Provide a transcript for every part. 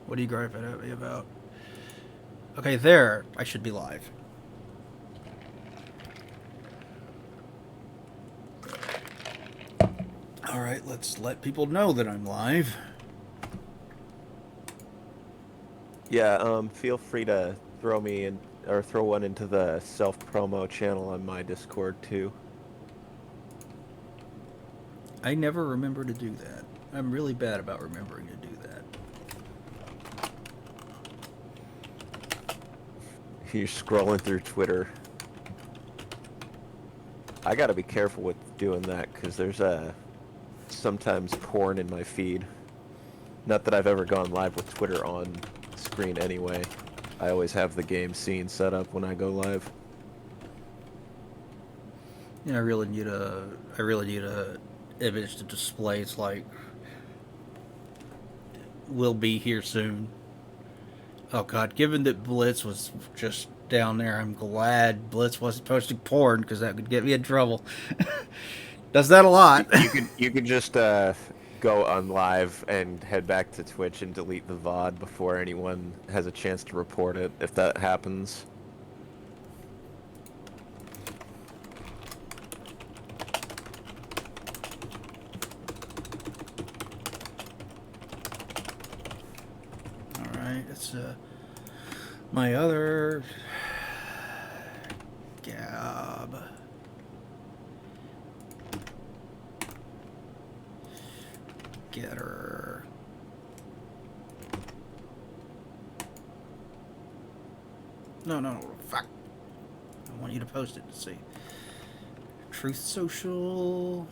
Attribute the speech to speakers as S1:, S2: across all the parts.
S1: What are you griping at me about? Okay, there. I should be live. Alright, let's let people know that I'm live.
S2: Yeah, feel free to throw me in or throw one into the self-promo channel on my Discord too.
S1: I never remember to do that. I'm really bad about remembering to do that.
S2: You're scrolling through Twitter. I gotta be careful with doing that because there's sometimes porn in my feed. Not that I've ever gone live with Twitter on screen anyway. I always have the game scene set up when I go live.
S1: Yeah, I really need a image to display. It's like, we'll be here soon. Oh god, given that Blitz was just down there, I'm glad Blitz wasn't posting porn because that could get me in trouble. Does that a lot.
S2: You could just go on live and head back to Twitch and delete the VOD before anyone has a chance to report it if that happens.
S1: Alright, it's my other Gab. Getter. No, fuck. I want you to post it to see. Truth Social.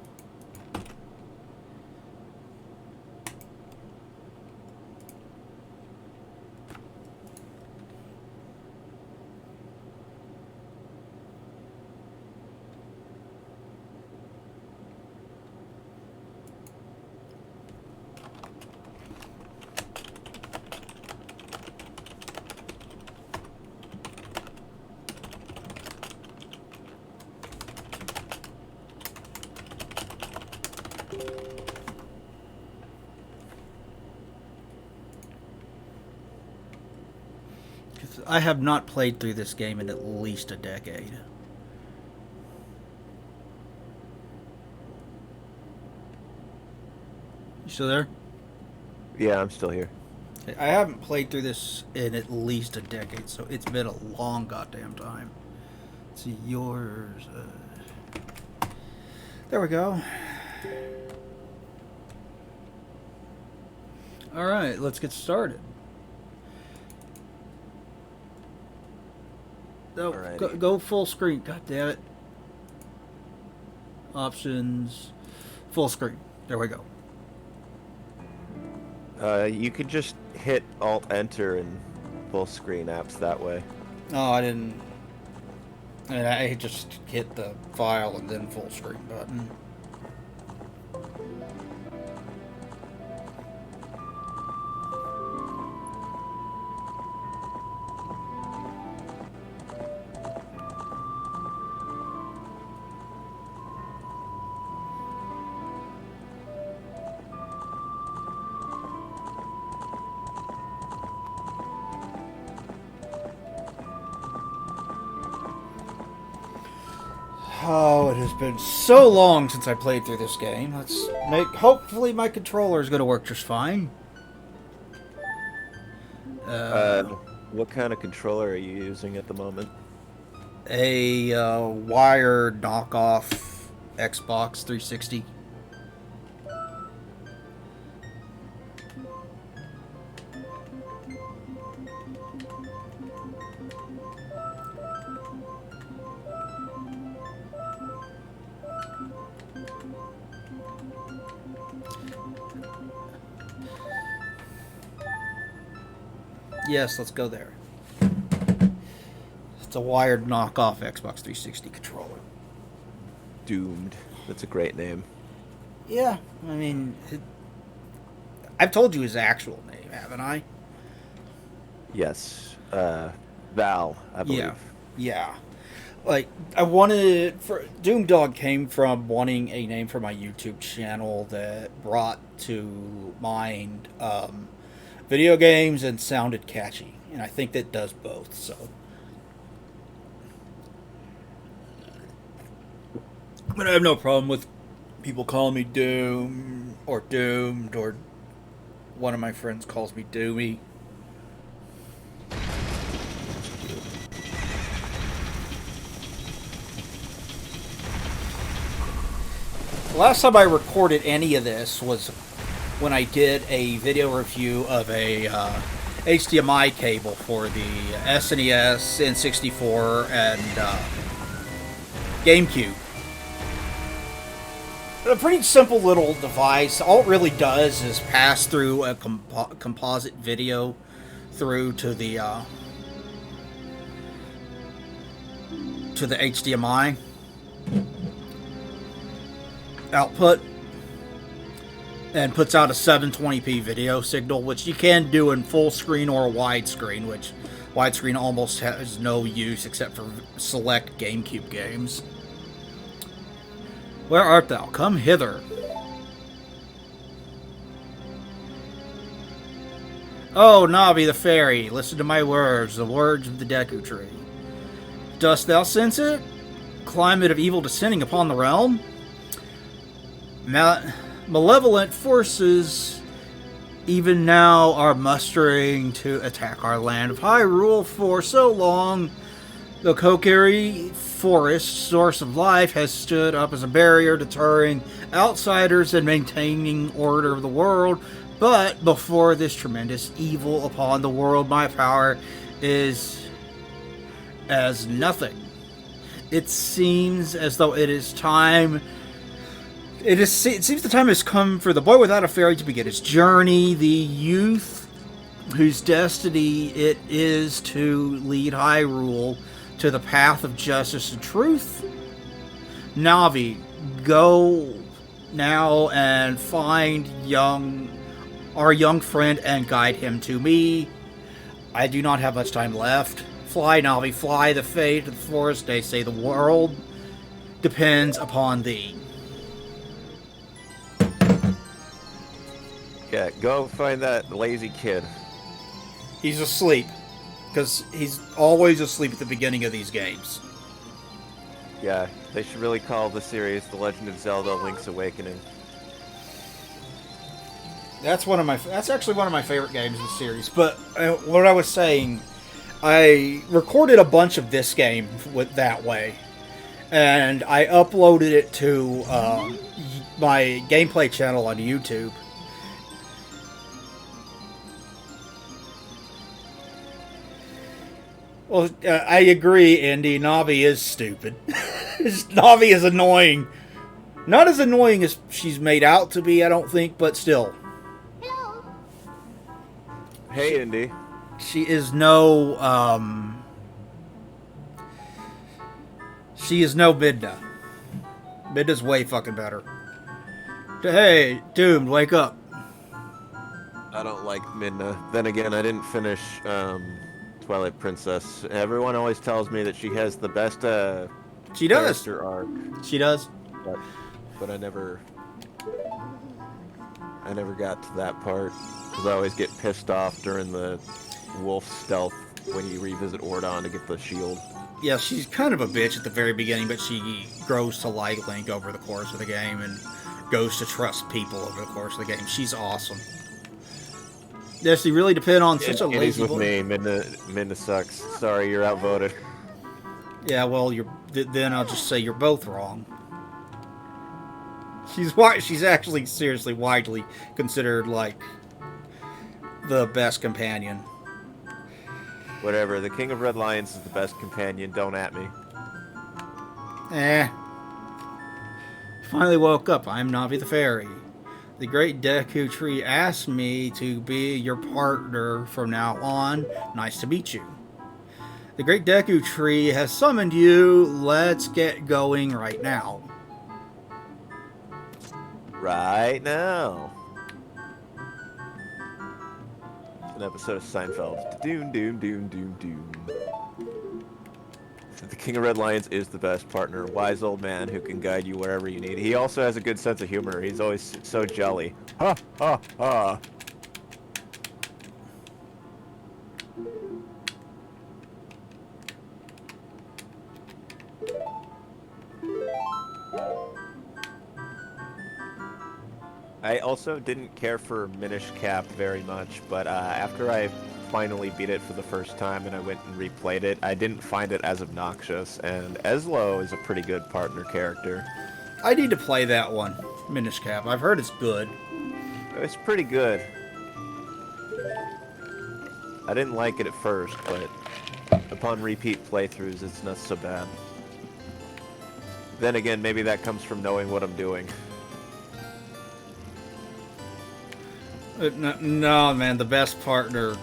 S1: I have not played through this game in at least a decade. You still there?
S2: Yeah, I'm still here.
S1: I haven't played through this in at least a decade, so it's been a long goddamn time. Let's see, yours. There we go. Alright, let's get started. No,
S2: Alrighty.
S1: go full screen. God damn it. Options. Full screen. There we go.
S2: You could just hit Alt Enter and full screen apps that way.
S1: Oh, I didn't. I just hit the file and then full screen button. Oh, it has been so long since I played through this game. Let's make. Hopefully, my controller is going to work just fine.
S2: Uh,
S1: Uh,
S2: what kind of controller are you using at the moment?
S1: a wired knockoff Xbox 360. Yes, let's go there. It's a wired knockoff Xbox 360 controller.
S2: Doomed. That's a great name.
S1: Yeah, I mean, I've told you his actual name, haven't I?
S2: Yes. Val, I
S1: Yeah,
S2: believe.
S1: yeah. Like, I wanted for Doomdog came from wanting a name for my YouTube channel that brought to mind video games and sounded catchy. And I think that does both, so. But I have no problem with people calling me Doom or Doomed, or one of my friends calls me Doomy. The last time I recorded any of this was when I did a video review of a HDMI cable for the SNES, N64, and GameCube. A pretty simple little device. All it really does is pass through a composite video through to the HDMI output, and puts out a 720p video signal, which you can do in full screen or widescreen, which widescreen almost has no use except for select GameCube games. Where art thou? Come hither. Oh, Navi the fairy, listen to my words, the words of the Deku Tree. Dost thou sense it? Climate of evil descending upon the realm? Malevolent forces even now are mustering to attack our land of Hyrule. For so long, the Kokiri forest, source of life, has stood up as a barrier deterring outsiders and maintaining order of the world. But before this tremendous evil upon the world, my power is as nothing. It seems as though it is time. It seems the time has come for the boy without a fairy to begin his journey. The youth whose destiny it is to lead Hyrule to the path of justice and truth. Navi, go now and find our young friend and guide him to me. I do not have much time left. Fly, Navi, fly. The fate of the forest, they say the world depends upon thee.
S2: Yeah, go find that lazy kid.
S1: He's asleep. Because he's always asleep at the beginning of these games.
S2: Yeah, they should really call the series The Legend of Zelda: Link's Awakening.
S1: That's actually one of my favorite games in the series. But what I was saying, I recorded a bunch of this game that way, and I uploaded it to my gameplay channel on YouTube. Well, I agree, Indy. Navi is stupid. Navi is annoying. Not as annoying as she's made out to be, I don't think, but still.
S2: Hey, Indy.
S1: She is no, She is no Midna. Midna's way fucking better. Hey, Doomed, wake up.
S2: I don't like Midna. Then again, I didn't finish, Twilight Princess. Everyone always tells me that she has the best
S1: she does.
S2: character arc.
S1: She does.
S2: But I never got to that part because I always get pissed off during the wolf stealth when you revisit Ordon to get the shield.
S1: Yeah, she's kind of a bitch at the very beginning, but she grows to like Link over the course of the game and goes to trust people over the course of the game. She's awesome. Does he really depend on such a lazy
S2: with me. Midna sucks. Sorry, you're outvoted.
S1: Yeah, well, then I'll just say you're both wrong. She's actually seriously widely considered like the best companion.
S2: Whatever. The King of Red Lions is the best companion. Don't at me.
S1: Finally woke up. I'm Navi the Fairy. The great Deku Tree asked me to be your partner from now on. Nice to meet you. The great Deku Tree has summoned you. Let's get going right now.
S2: Right now. An episode of Seinfeld. Doom, doom, doom, doom, doom. The King of Red Lions is the best partner. Wise old man who can guide you wherever you need. He also has a good sense of humor. He's always so jolly. Ha, ha, ha. I also didn't care for Minish Cap very much, but after I finally beat it for the first time and I went and replayed it, I didn't find it as obnoxious, and Eslo is a pretty good partner character.
S1: I need to play that one, Minish Cap. I've heard it's good.
S2: It's pretty good. I didn't like it at first, but upon repeat playthroughs, it's not so bad. Then again, maybe that comes from knowing what I'm doing.
S1: No, man, the best partner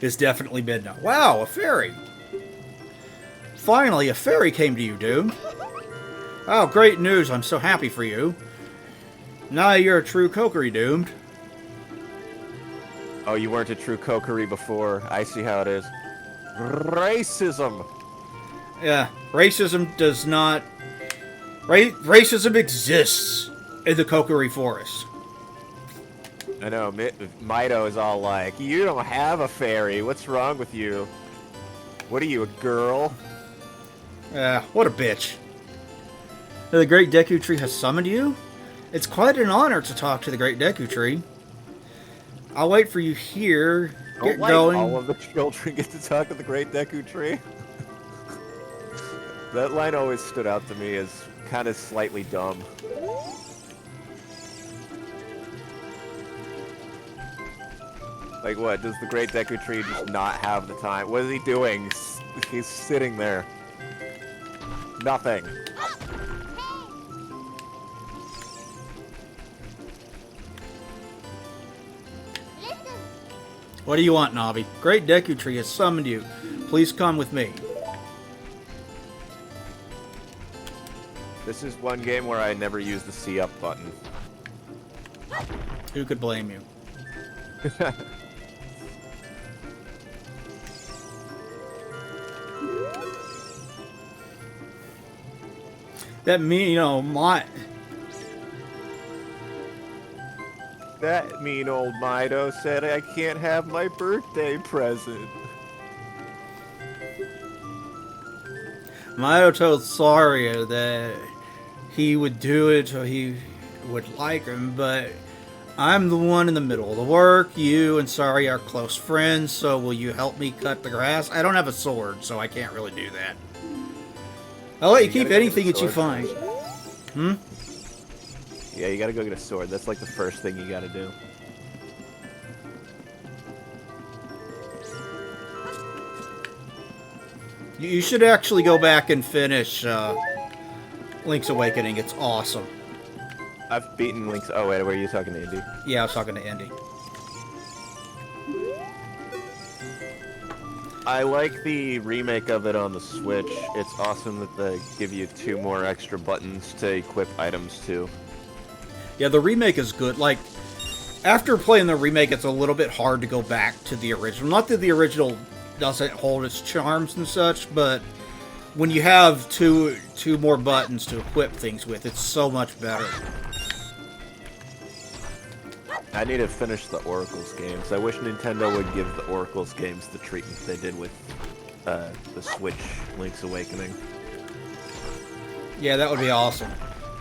S1: is definitely Midna. Wow, a fairy! Finally, a fairy came to you, Doom. Oh, great news. I'm so happy for you. Now you're a true Kokiri, Doomed.
S2: Oh, you weren't a true Kokiri before. I see how it is. Racism!
S1: Yeah, racism does not... racism exists in the Kokiri Forest.
S2: I know, Mido is all like, you don't have a fairy. What's wrong with you? What are you, a girl?
S1: Yeah, what a bitch. The Great Deku Tree has summoned you? It's quite an honor to talk to the Great Deku Tree. I'll wait for you here. Get going.
S2: All of the children get to talk to the Great Deku Tree. That line always stood out to me as kind of slightly dumb. Like what? Does the Great Deku Tree just not have the time? What is he doing? He's sitting there. Nothing.
S1: What do you want, Navi? Great Deku Tree has summoned you. Please come with me.
S2: This is one game where I never use the C up button.
S1: Who could blame you? That
S2: That mean old Mido said I can't have my birthday present.
S1: Mayo told Saria that he would do it or he would like him, but I'm the one in the middle of the work. You and Saria are close friends, so will you help me cut the grass? I don't have a sword, so I can't really do that. I'll let you keep anything that you find. Hmm?
S2: Yeah, you gotta go get a sword. That's like the first thing you gotta do.
S1: You should actually go back and finish Link's Awakening. It's awesome.
S2: I've beaten Link's... Oh, wait, were you talking to Indy?
S1: Yeah, I was talking to Indy.
S2: I like the remake of it on the Switch. It's awesome that they give you 2 more extra buttons to equip items to.
S1: Yeah, the remake is good. Like, after playing the remake, it's a little bit hard to go back to the original. Not that the original doesn't hold its charms and such, but when you have two more buttons to equip things with, it's so much better.
S2: I need to finish the Oracle's games. I wish Nintendo would give the Oracle's games the treatment they did with the Switch Link's Awakening.
S1: Yeah, that would be awesome.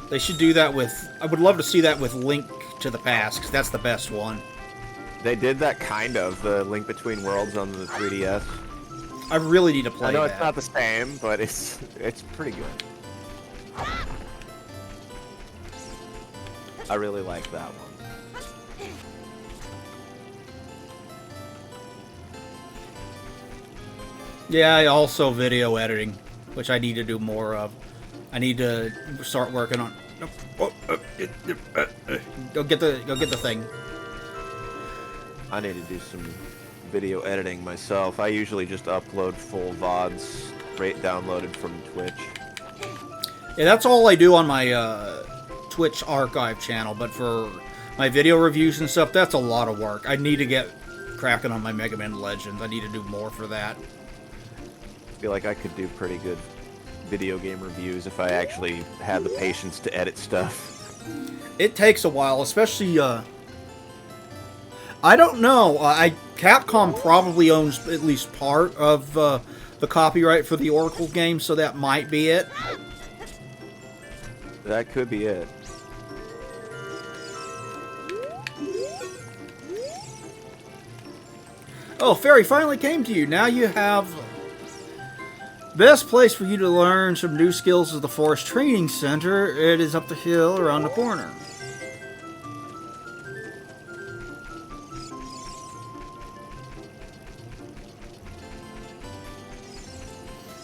S1: They should do that with... I would love to see that with Link to the Past, because that's the best one.
S2: They did that kind of, the Link Between Worlds on the 3DS.
S1: I really need to play that.
S2: I know it's not the same, but it's pretty good. I really like that one.
S1: Yeah, also video editing, which I need to do more of. I need to start working on... Go get the thing.
S2: I need to do some video editing myself. I usually just upload full VODs straight downloaded from Twitch.
S1: Yeah, that's all I do on my Twitch archive channel, but for my video reviews and stuff, that's a lot of work. I need to get cracking on my Mega Man Legends. I need to do more for that.
S2: I feel like I could do pretty good video game reviews if I actually had the patience to edit stuff.
S1: It takes a while, especially, I don't know. Capcom probably owns at least part of the copyright for the Oracle game, so that might be it.
S2: That could be it.
S1: Oh, Fairy finally came to you. Now you have... Best place for you to learn some new skills is the Forest Training Center. It is up the hill around the corner.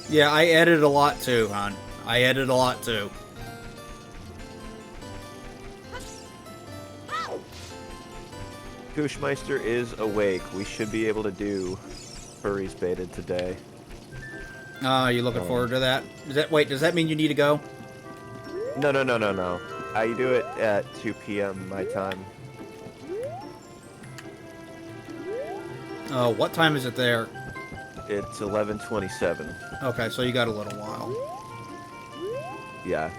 S1: Yeah, I edit a lot too, hon. I edit a lot too.
S2: Kushmeister is awake. We should be able to do Furries Baited today.
S1: You looking forward to that? Wait, does that mean you need to go?
S2: No. I do it at 2 p.m. my time.
S1: Oh, what time is it there?
S2: It's 11:27.
S1: Okay, so you got a little while.
S2: Yeah.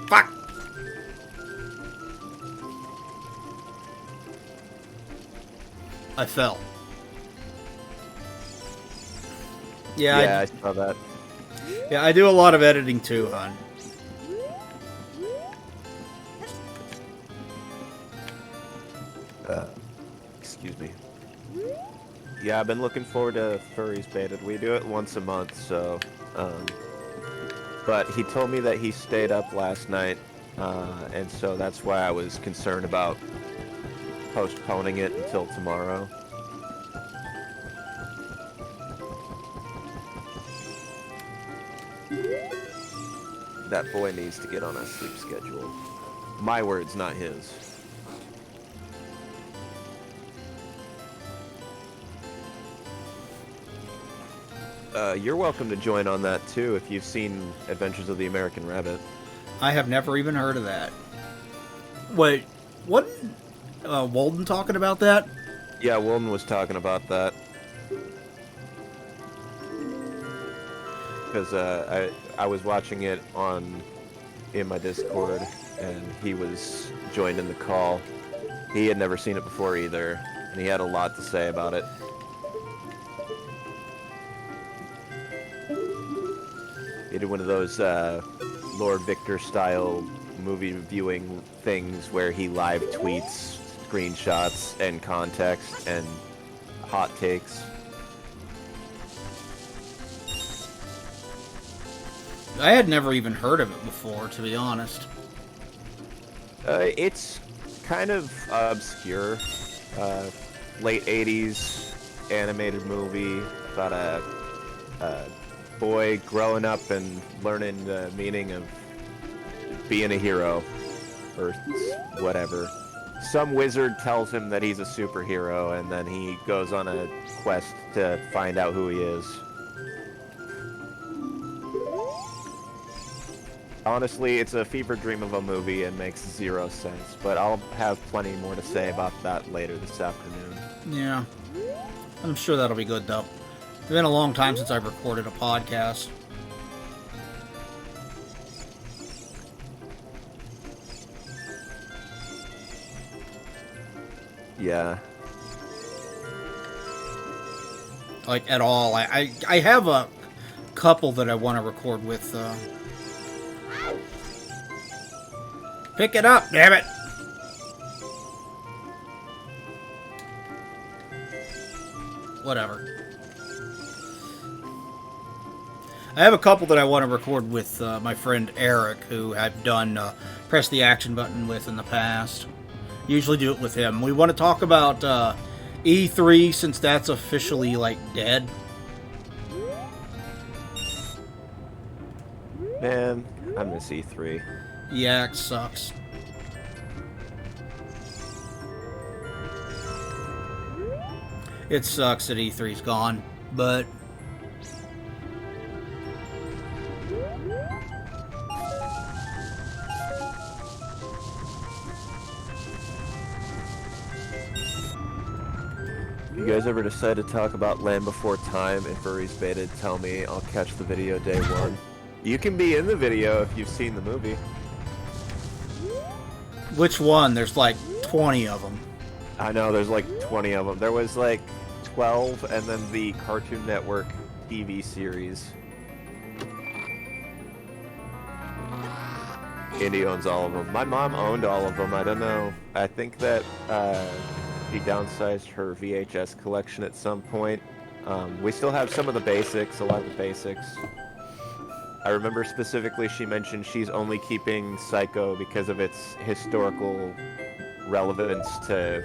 S1: Fuck! I fell.
S2: Yeah, I saw that.
S1: Yeah, I do a lot of editing too, hon.
S2: Excuse me. Yeah, I've been looking forward to Furries Baited. We do it once a month, so... but he told me that he stayed up last night, and so that's why I was concerned about postponing it until tomorrow. That boy needs to get on a sleep schedule. My words, not his. You're welcome to join on that too if you've seen Adventures of the American Rabbit.
S1: I have never even heard of that. Wait, wasn't Walden talking about that?
S2: Yeah, Wilden was talking about that. Because I was watching it in my Discord, and he was joined in the call. He had never seen it before either, and he had a lot to say about it. He did one of those Lord Victor style movie reviewing things where he live tweets screenshots and context and hot takes.
S1: I had never even heard of it before, to be honest.
S2: It's kind of obscure. Late 80s animated movie about a boy growing up and learning the meaning of being a hero, or whatever. Some wizard tells him that he's a superhero, and then he goes on a quest to find out who he is. Honestly, it's a fever dream of a movie and makes zero sense, but I'll have plenty more to say about that later this afternoon.
S1: Yeah. I'm sure that'll be good, though. It's been a long time since I've recorded a podcast.
S2: Yeah.
S1: Like, at all. I have a couple that I want to record with, Pick it up, damn it! Whatever. I have a couple that I want to record with my friend Eric, who I've done Press the Action button with in the past. Usually do it with him. We want to talk about E3, since that's officially, like, dead.
S2: Man, I miss E3.
S1: Yeah, it sucks. It sucks that E3's gone, but...
S2: If you guys ever decide to talk about Land Before Time and Furries Baited, tell me. I'll catch the video day one. You can be in the video if you've seen the movie.
S1: Which one? There's like 20 of them.
S2: I know, there's like 20 of them. There was like 12, and then the Cartoon Network TV series. Indy owns all of them. My mom owned all of them. I don't know. I think that she downsized her VHS collection at some point. We still have some of the basics, a lot of the basics. I remember specifically she mentioned she's only keeping Psycho because of its historical relevance to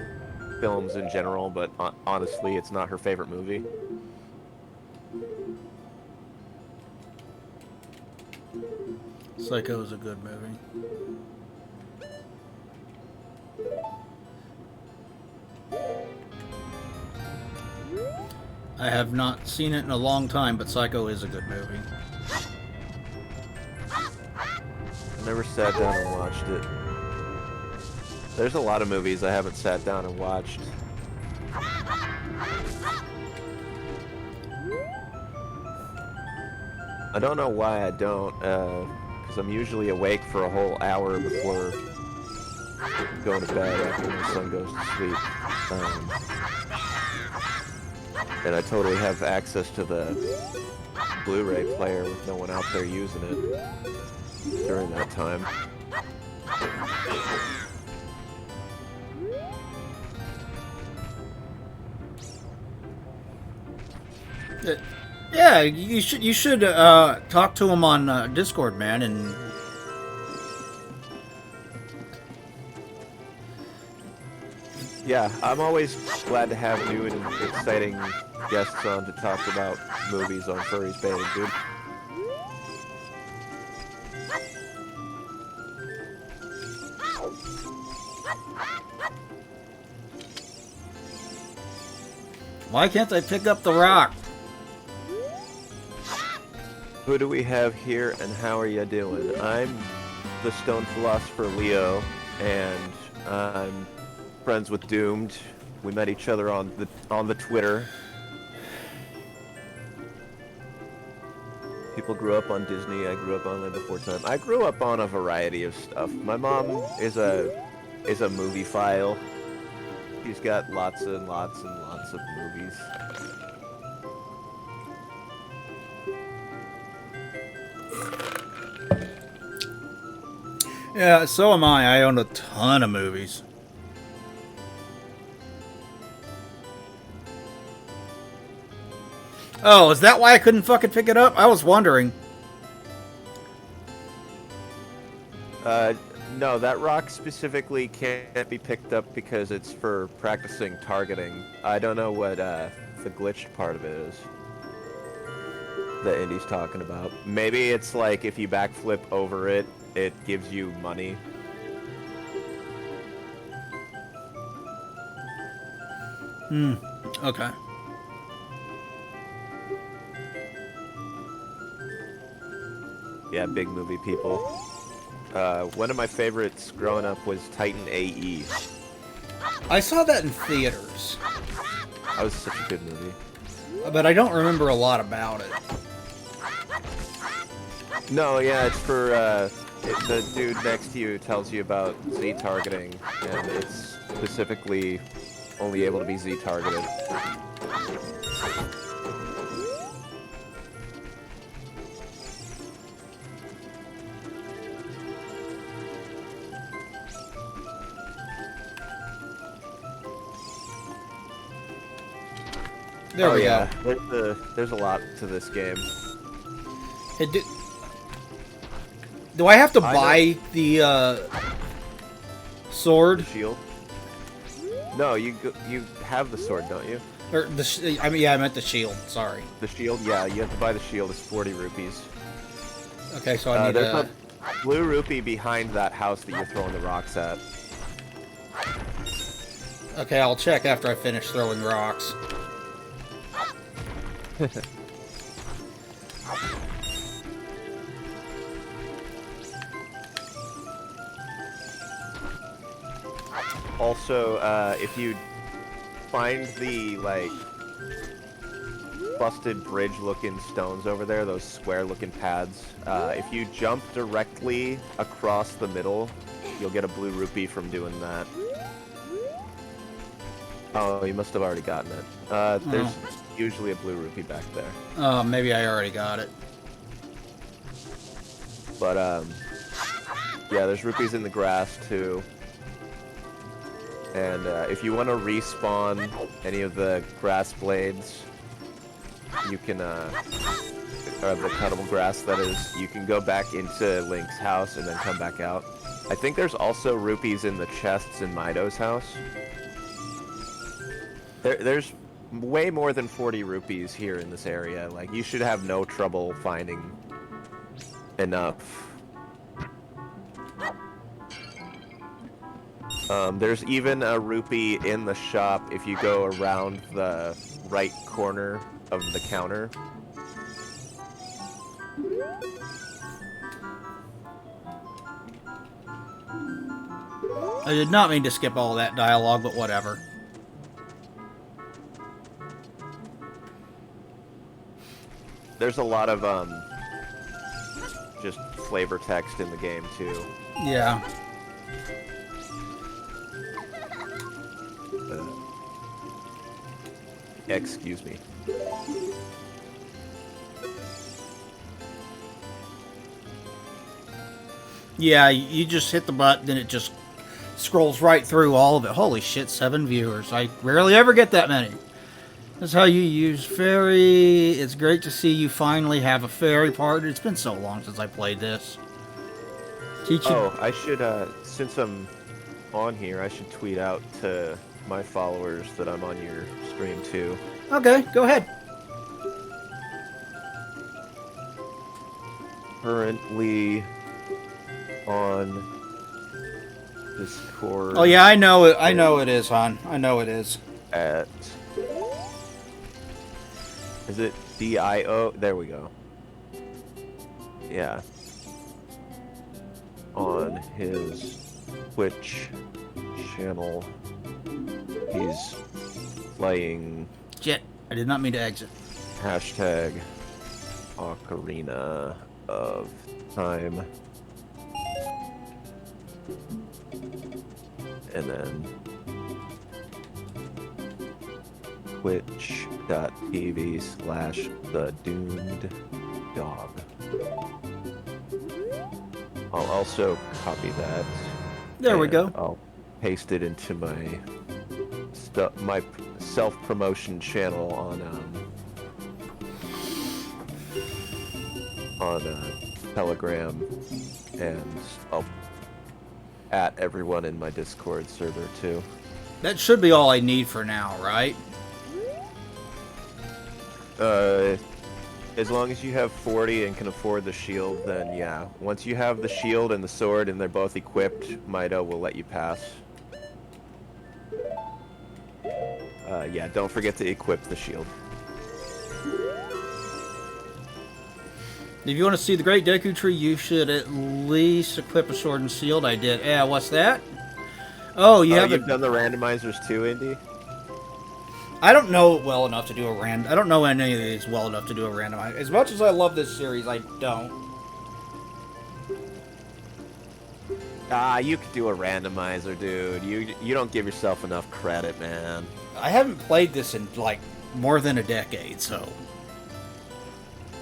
S2: films in general, but honestly, it's not her favorite movie.
S1: Psycho is a good movie. I have not seen it in a long time, but Psycho is a good movie.
S2: I never sat down and watched it. There's a lot of movies I haven't sat down and watched. I don't know why I don't, because I'm usually awake for a whole hour before going to bed after my son goes to sleep. And I totally have access to the Blu-ray player with no one out there using it during that time.
S1: Yeah, you should talk to him on Discord, man, and
S2: Yeah, I'm always glad to have new and exciting guests on to talk about movies on Furry's Beta, dude.
S1: why can't I pick up the rock?
S2: Who do we have here and how are you doing? I'm the Stone Philosopher Leo, and I'm friends with Doomed. We met each other on the Twitter. People grew up on Disney. I grew up on Land Before Time. I grew up on a variety of stuff. My mom is a movie file. She's got lots and lots and lots of movies.
S1: Yeah, so am I. I own a ton of movies. Oh, is that why I couldn't fucking pick it up? I was wondering.
S2: No, that rock specifically can't be picked up because it's for practicing targeting. I don't know what the glitched part of it is that Indy's talking about. Maybe it's like if you backflip over it, it gives you money.
S1: Okay.
S2: Yeah, big movie people. One of my favorites growing up was Titan AE.
S1: I saw that in theaters,
S2: That was such a good movie.
S1: but I don't remember a lot about it.
S2: No, yeah, it's for the dude next to you tells you about Z targeting, and it's specifically only able to be Z targeted.
S1: There we
S2: yeah.
S1: go.
S2: There's a lot to this game.
S1: It do I have to
S2: I
S1: buy the sword?
S2: The shield? No, you have the sword, don't you?
S1: Or I mean, yeah, I meant the shield. Sorry.
S2: The shield, yeah, you have to buy the shield. It's 40 rupees.
S1: Okay, so I need
S2: There's
S1: to.
S2: a blue rupee behind that house that you're throwing the rocks at.
S1: Okay, I'll check after I finish throwing rocks.
S2: Also, if you find the, like, busted bridge-looking stones over there, those square-looking pads, if you jump directly across the middle, you'll get a blue rupee from doing that. Oh, you must have already gotten it. There's usually a blue rupee back there.
S1: Oh, maybe I already got it.
S2: But, Yeah, there's rupees in the grass too. And if you want to respawn any of the grass blades, you can, or the cuttable grass that is, you can go back into Link's house and then come back out. I think there's also rupees in the chests in Mido's house. There's way more than 40 rupees here in this area. Like, you should have no trouble finding enough. There's even a rupee in the shop if you go around the right corner of the counter.
S1: I did not mean to skip all that dialogue, but whatever.
S2: There's a lot of just flavor text in the game too.
S1: Yeah.
S2: Excuse me.
S1: Yeah, you just hit the button and it just scrolls right through all of it. Holy shit, 7 viewers. I rarely ever get that many. That's how you use fairy. It's great to see you finally have a fairy partner. It's been so long since I played this. Teach you.
S2: Oh, I should, since I'm on here, I should tweet out to my followers that I'm on your stream too.
S1: Okay, go ahead.
S2: Currently on Discord.
S1: Oh yeah, I know it. I know it is, hon. I know it is.
S2: At, is it DIO? There we go. Yeah. On his Twitch channel, he's playing.
S1: Shit, I did not mean to exit.
S2: Hashtag Ocarina of Time. And then twitch.tv/the-doomed-dog. I'll also copy that.
S1: There we go.
S2: I'll paste it into my my self-promotion channel on Telegram, and I'll at everyone in my Discord server too.
S1: That should be all I need for now, right?
S2: As long as you have 40 and can afford the shield, then yeah. Once you have the shield and the sword and they're both equipped, Mido will let you pass. Yeah, don't forget to equip the shield.
S1: If you want to see the Great Deku Tree, you should at least equip a sword and shield. I did. Yeah, what's that? Oh,
S2: You've done the randomizers too, Indy?
S1: I don't know it well enough to do a I don't know any of these well enough to do a randomizer. As much as I love this series, I don't.
S2: You could do a randomizer, dude. You don't give yourself enough credit, man.
S1: I haven't played this in, like, more than a decade, so...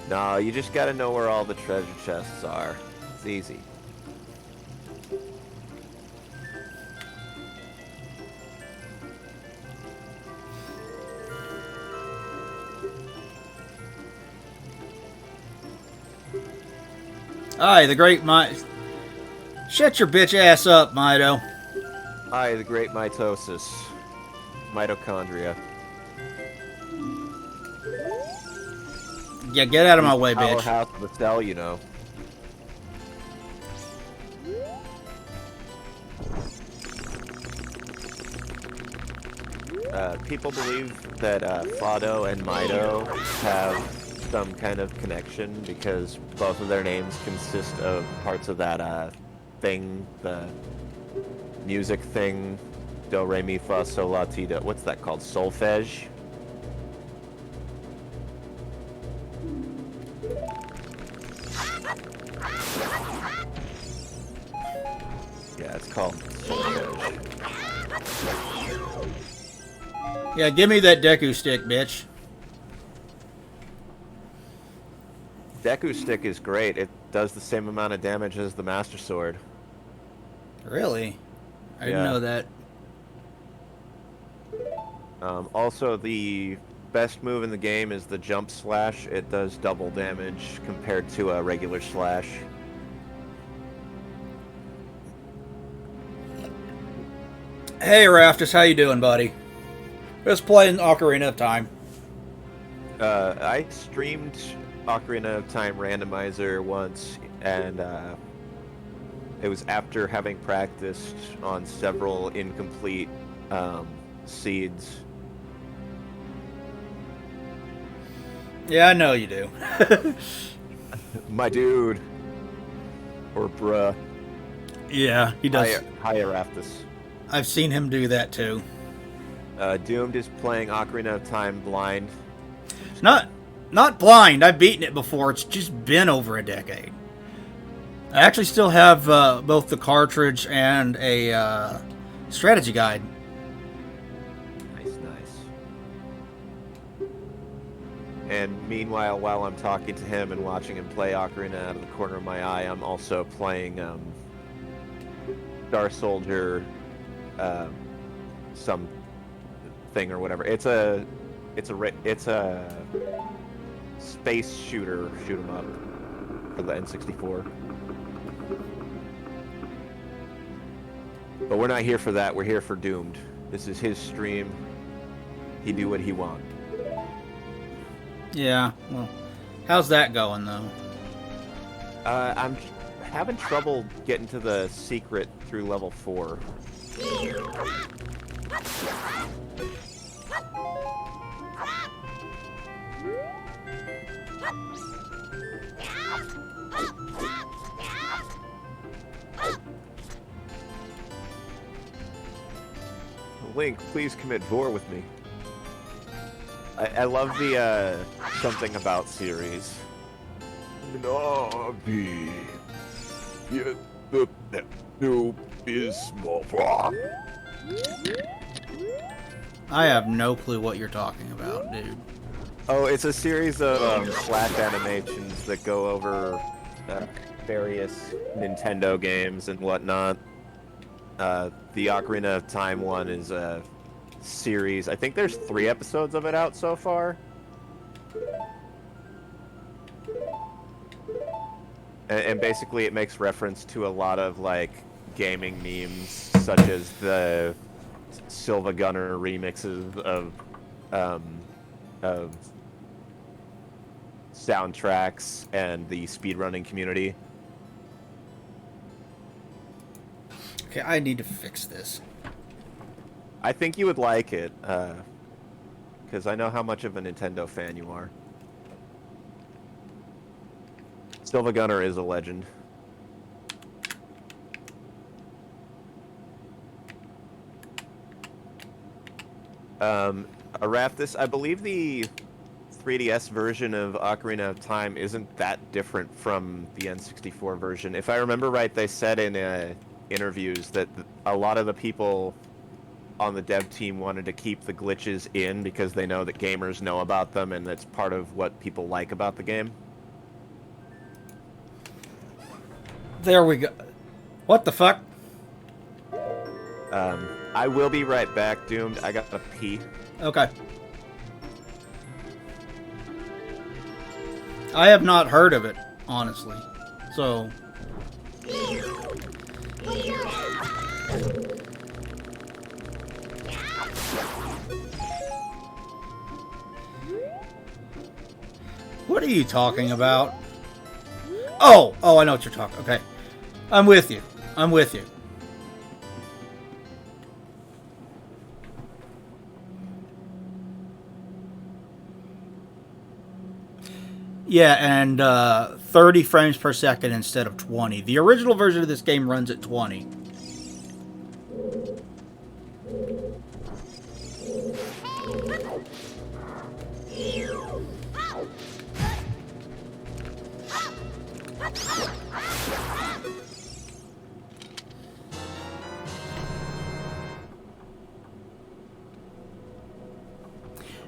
S2: No, you just gotta know where all the treasure chests are. It's easy.
S1: Aye, the great Shut your bitch ass up, Mido.
S2: Aye, the great mitosis. Mitochondria.
S1: Yeah, get out of my way, bitch.
S2: Powerhouse of the cell, you know. People believe that Fado and Mido have some kind of connection because both of their names consist of parts of that thing, the music thing, do, re, mi, fa, sol, la, ti, do. What's that called? Solfege? Yeah, it's called solfege.
S1: Yeah, give me that Deku stick, bitch.
S2: Deku stick is great. It does the same amount of damage as the Master Sword.
S1: Really? I didn't
S2: Yeah.
S1: know that.
S2: Also, the best move in the game is the jump slash. It does double damage compared to a regular slash.
S1: Hey, Raftus, how you doing, buddy? Just playing Ocarina of Time.
S2: I streamed Ocarina of Time Randomizer once, and it was after having practiced on several incomplete seeds.
S1: Yeah, I know you do.
S2: My dude, or bruh.
S1: Yeah, he does.
S2: Hi, Eraftus.
S1: I've seen him do that too.
S2: Doomed is playing Ocarina of Time blind.
S1: Not blind. I've beaten it before. It's just been over a decade. I actually still have both the cartridge and a strategy guide.
S2: Nice. And meanwhile, while I'm talking to him and watching him play Ocarina out of the corner of my eye, I'm also playing Star Soldier, some thing or whatever. It's a space shooter, shoot 'em up for the N64. But we're not here for that. We're here for Doomed. This is his stream. He do what he want.
S1: Yeah, well, how's that going, though?
S2: I'm having trouble getting to the secret through level 4. Link, please commit vor with me. I love the something about series. Navi, yet the noob is small.
S1: I have no clue what you're talking about, dude.
S2: Oh, it's a series of flash animations that go over various Nintendo games and whatnot. The Ocarina of Time one is a series. I think there's 3 episodes of it out so far. And basically it makes reference to a lot of like gaming memes, such as the Silva Gunner remixes of soundtracks and the speedrunning community.
S1: Okay, I need to fix this.
S2: I think you would like it, because I know how much of a Nintendo fan you are. Silva Gunner is a legend. Arafthus, I believe the 3DS version of Ocarina of Time isn't that different from the N64 version. If I remember right, they said in interviews that a lot of the people on the dev team wanted to keep the glitches in because they know that gamers know about them and that's part of what people like about the game.
S1: There we go. What the fuck?
S2: I will be right back, Doomed. I got to pee.
S1: Okay. I have not heard of it, honestly. So... What are you talking about? Oh, I know what you're talking. Okay. I'm with you. Yeah, and 30 frames per second instead of 20. The original version of this game runs at 20.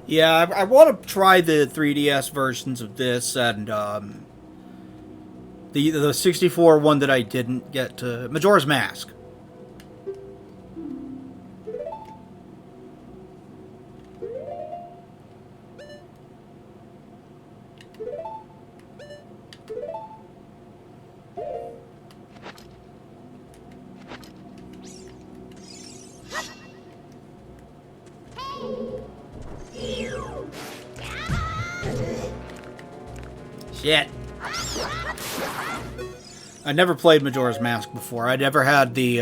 S1: Yeah, I want to try the 3DS versions of this and the 64 one that I didn't get to, Majora's Mask. Shit. I never played Majora's Mask before. I never had the,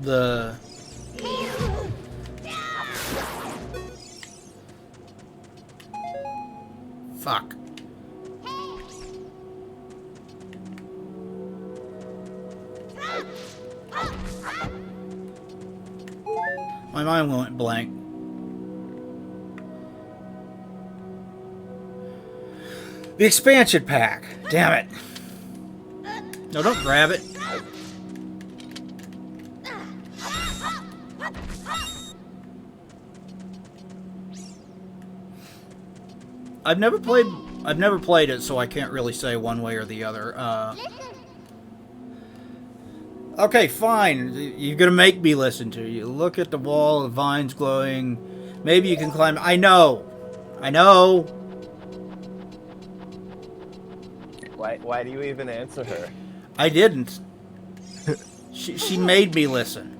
S1: the... Fuck. My mind went blank. The expansion pack. Damn it. No, don't grab it. I've never played it, so I can't really say one way or the other. Okay, fine. You're gonna make me listen to you. Look at the wall, the vines glowing. Maybe you can climb. I know.
S2: Why do you even answer her?
S1: I didn't. She made me listen.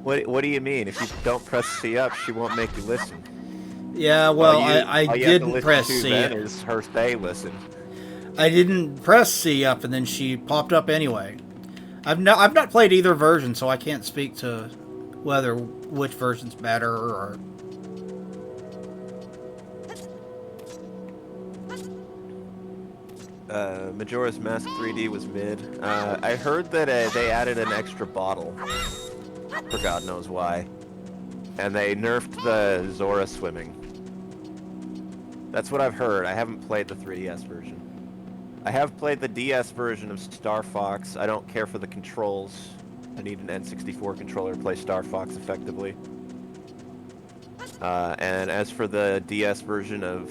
S2: What do you mean? If you don't press C up, she won't make you listen.
S1: Yeah, well, I
S2: all you have to
S1: didn't
S2: listen
S1: press
S2: to
S1: C.
S2: then is her say listen.
S1: I didn't press C up, and then she popped up anyway. I've not played either version, so I can't speak to which version's better or.
S2: Majora's Mask 3D was mid. I heard that they added an extra bottle. For God knows why. And they nerfed the Zora swimming. That's what I've heard. I haven't played the 3DS version. I have played the DS version of Star Fox. I don't care for the controls. I need an N64 controller to play Star Fox effectively. And as for the DS version of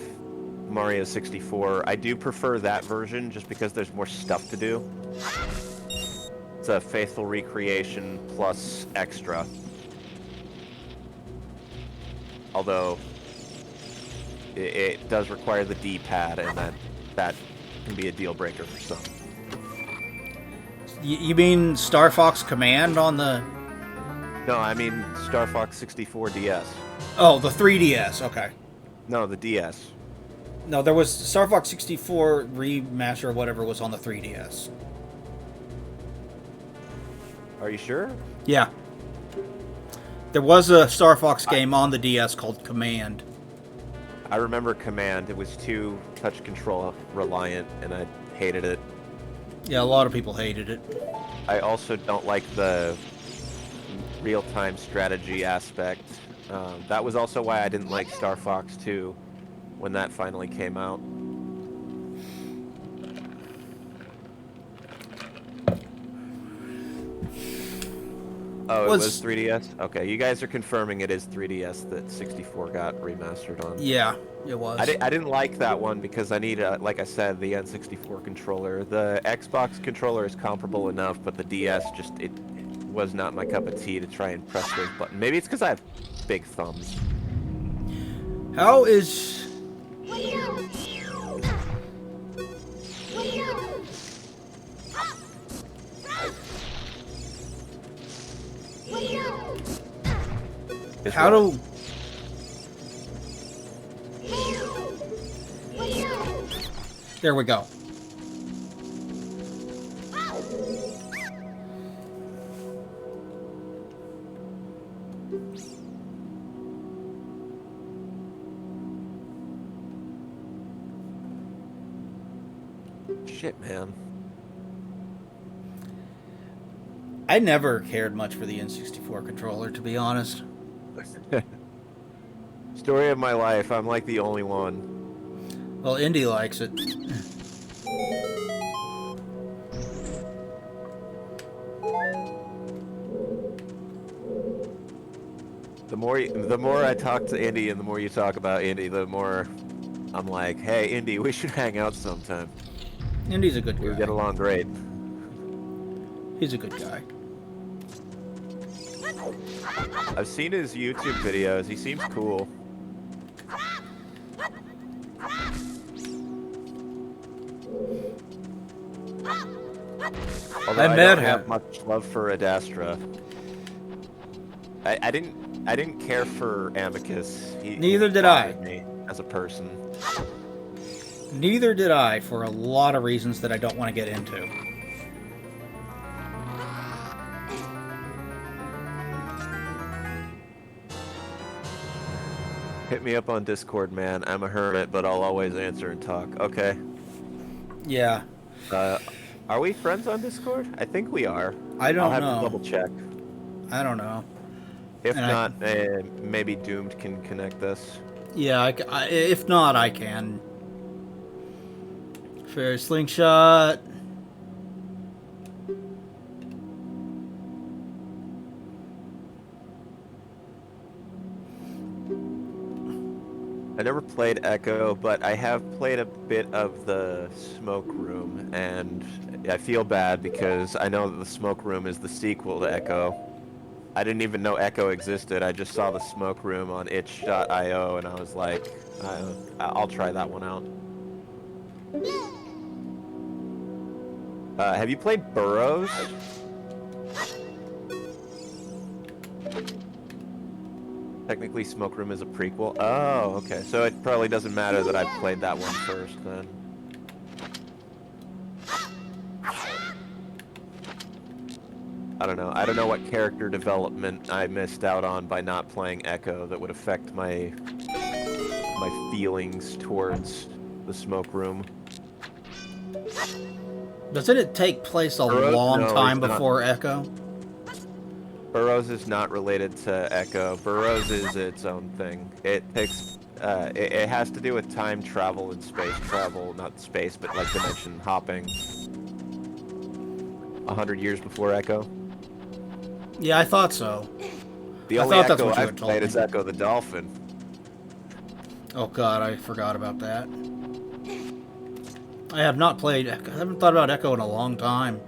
S2: Mario 64, I do prefer that version just because there's more stuff to do. It's a faithful recreation plus extra. Although it does require the D-pad, and that can be a deal breaker for some.
S1: You mean Star Fox Command on the?
S2: No, I mean Star Fox 64 DS.
S1: Oh, the 3DS. Okay.
S2: No, the DS.
S1: No, there was Star Fox 64 remaster or whatever was on the 3DS.
S2: Are you sure?
S1: Yeah. There was a Star Fox game on the DS called Command.
S2: I remember Command. It was too touch control reliant, and I hated it.
S1: Yeah, a lot of people hated it.
S2: I also don't like the real-time strategy aspect. That was also why I didn't like Star Fox 2 when that finally came out. Oh, it was 3DS? Okay, you guys are confirming it is 3DS that 64 got remastered on.
S1: Yeah, it was.
S2: I didn't like that one because I need, like I said, the N64 controller. The Xbox controller is comparable enough, but the DS it was not my cup of tea to try and press those buttons. Maybe it's because I have big thumbs.
S1: How is... How do... There we go.
S2: Shit, man.
S1: I never cared much for the N64 controller, to be honest.
S2: Story of my life. I'm like the only one.
S1: Well, Indy likes it.
S2: The more I talk to Indy and the more you talk about Indy, the more I'm like, hey, Indy, we should hang out sometime.
S1: Indy's a good guy.
S2: We get along great.
S1: He's a good guy.
S2: I've seen his YouTube videos. He seems cool. Although
S1: I
S2: I
S1: met
S2: don't have
S1: him.
S2: much love for Adastra. I didn't care for Amicus. He
S1: Neither did I.
S2: bothered me as a person.
S1: Neither did I, for a lot of reasons that I don't want to get into.
S2: Hit me up on Discord, man. I'm a hermit, but I'll always answer and talk. Okay.
S1: Yeah,
S2: Uh, are we friends on Discord? I think we are.
S1: I
S2: I'll
S1: don't
S2: have to
S1: know.
S2: double check.
S1: I don't know.
S2: If
S1: And
S2: not, maybe Doomed can connect us.
S1: yeah, if not, I can. Fairy slingshot.
S2: I never played Echo, but I have played a bit of the Smoke Room, and I feel bad because I know that the Smoke Room is the sequel to Echo. I didn't even know Echo existed. I just saw the Smoke Room on itch.io, and I was like, I'll try that one out. Have you played Burrows? Technically, Smoke Room is a prequel. Oh, okay. So it probably doesn't matter that I played that one first, then. I don't know. I don't know what character development I missed out on by not playing Echo that would affect my feelings towards the Smoke Room.
S1: Doesn't it take place a
S2: Burrows?
S1: long
S2: No,
S1: time
S2: it's not.
S1: before Echo?
S2: Burrows is not related to Echo. Burrows is its own thing. It takes, it has to do with time travel and space travel, not space, but like dimension hopping. 100 years before Echo.
S1: Yeah, I thought so.
S2: The
S1: I
S2: only
S1: thought that's
S2: Echo
S1: what you had
S2: I've
S1: told
S2: played
S1: me.
S2: is Echo the Dolphin.
S1: Oh god, I forgot about that. I have not played Echo. I haven't thought about Echo in a long time.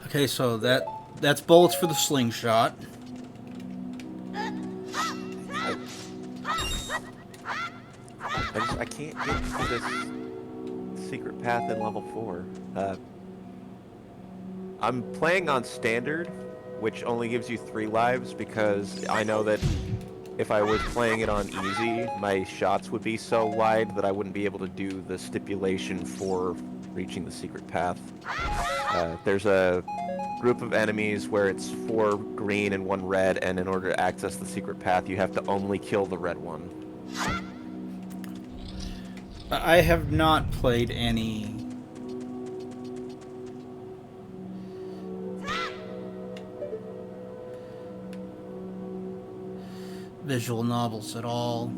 S1: Okay, so that's bullets for the slingshot.
S2: I can't get to this secret path in level 4. I'm playing on standard, which only gives you 3 lives because I know that if I was playing it on easy, my shots would be so wide that I wouldn't be able to do the stipulation for reaching the secret path. There's a group of enemies where it's 4 green and 1 red, and in order to access the secret path, you have to only kill the red one.
S1: I have not played any visual novels at all.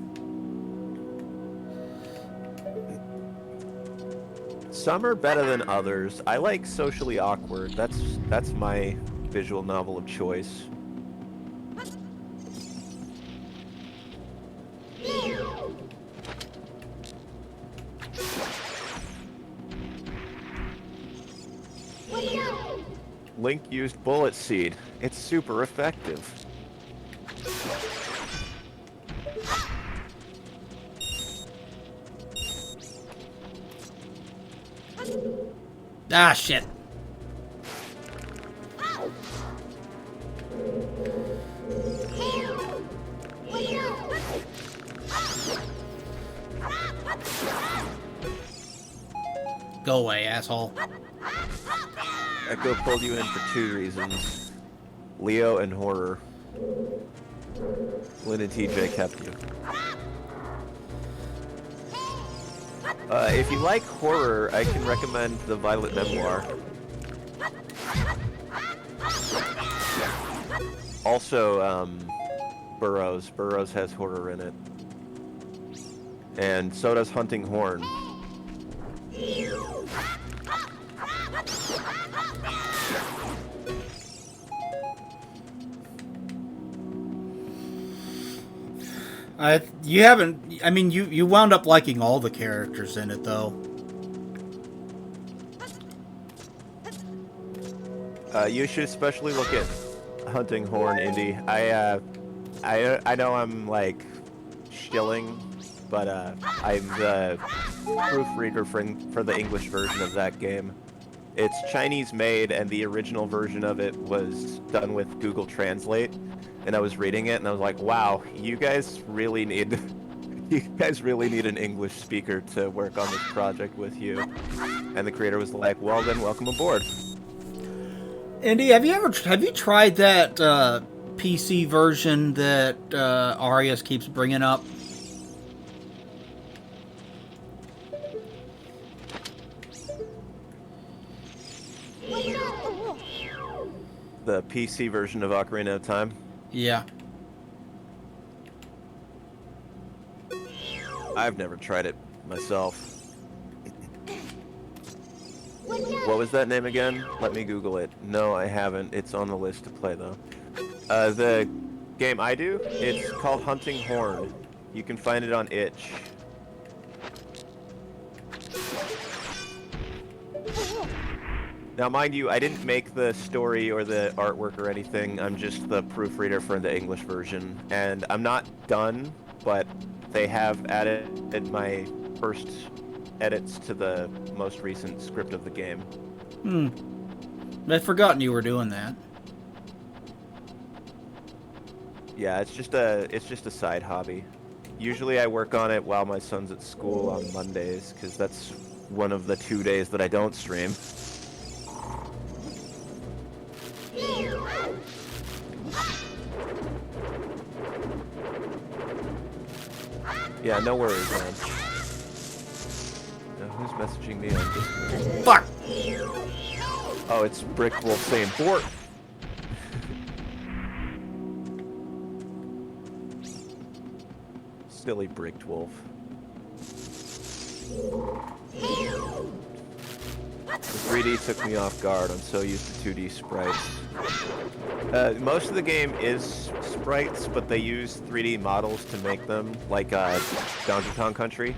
S2: Some are better than others. I like Socially Awkward. That's my visual novel of choice. Link used Bullet Seed. It's super effective.
S1: Ah, shit. Go away, asshole.
S2: Echo pulled you in for 2 reasons. Leo and horror. Lynn and TJ kept you. If you like horror, I can recommend The Violet Memoir. Also, Burrows. Burrows has horror in it. And so does Hunting Horn.
S1: You haven't. I mean, you wound up liking all the characters in it, though.
S2: You should especially look at Hunting Horn Indie. I know I'm like shilling, but I'm the proofreader for the English version of that game. It's Chinese made, and the original version of it was done with Google Translate. And I was reading it, and I was like, "Wow, you guys really need, you guys really need an English speaker to work on this project with you." And the creator was like, "Well, then, welcome aboard."
S1: Andy, have you tried that PC version that Arias keeps bringing up?
S2: The PC version of Ocarina of Time.
S1: Yeah.
S2: I've never tried it myself. What was that name again? Let me Google it. No, I haven't. It's on the list to play, though. The game I do, it's called Hunting Horn. You can find it on itch. Now, mind you, I didn't make the story or the artwork or anything. I'm just the proofreader for the English version. And I'm not done, but they have added my first edits to the most recent script of the game.
S1: I'd forgotten you were doing that.
S2: Yeah, it's just a side hobby. Usually I work on it while my son's at school on Mondays, because that's one of the 2 days that I don't stream. Yeah, no worries, man. Now, who's messaging me on Discord?
S1: Fuck!
S2: Oh, it's Brick Wolf saying Bort! Silly Bricked Wolf. The 3D took me off guard. I'm so used to 2D sprites. Most of the game is sprites, but they use 3D models to make them, like Donkey Kong Country.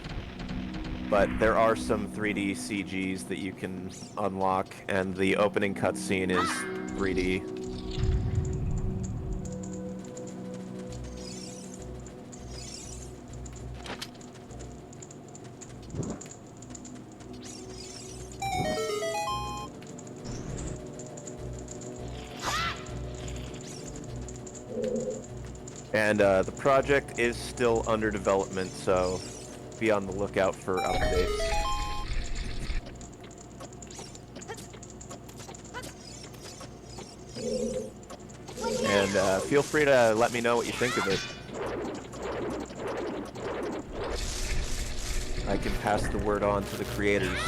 S2: But there are some 3D CGs that you can unlock, and the opening cutscene is 3D. And the project is still under development, so be on the lookout for updates. And feel free to let me know what you think of it. I can pass the word on to the creators.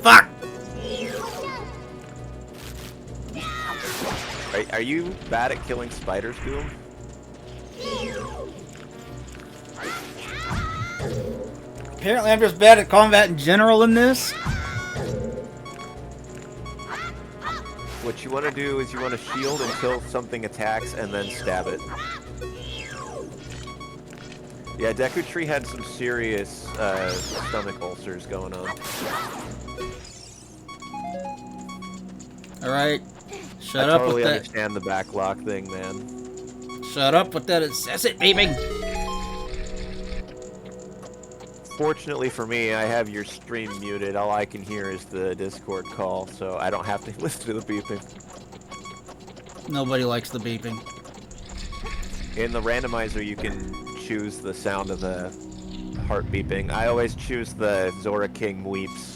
S1: Fuck!
S2: Are you bad at killing spiders, Goom?
S1: Apparently I'm just bad at combat in general in this.
S2: What you want to do is you want to shield until something attacks and then stab it. Yeah, Deku Tree had some serious stomach ulcers going on.
S1: Alright. Shut
S2: I
S1: up
S2: totally
S1: with that.
S2: understand the backlock thing, man.
S1: Shut up with that incessant beeping.
S2: Fortunately for me, I have your stream muted. All I can hear is the Discord call, so I don't have to listen to the beeping.
S1: Nobody likes the beeping.
S2: In the randomizer, you can choose the sound of the heart beeping. I always choose the Zora King weeps.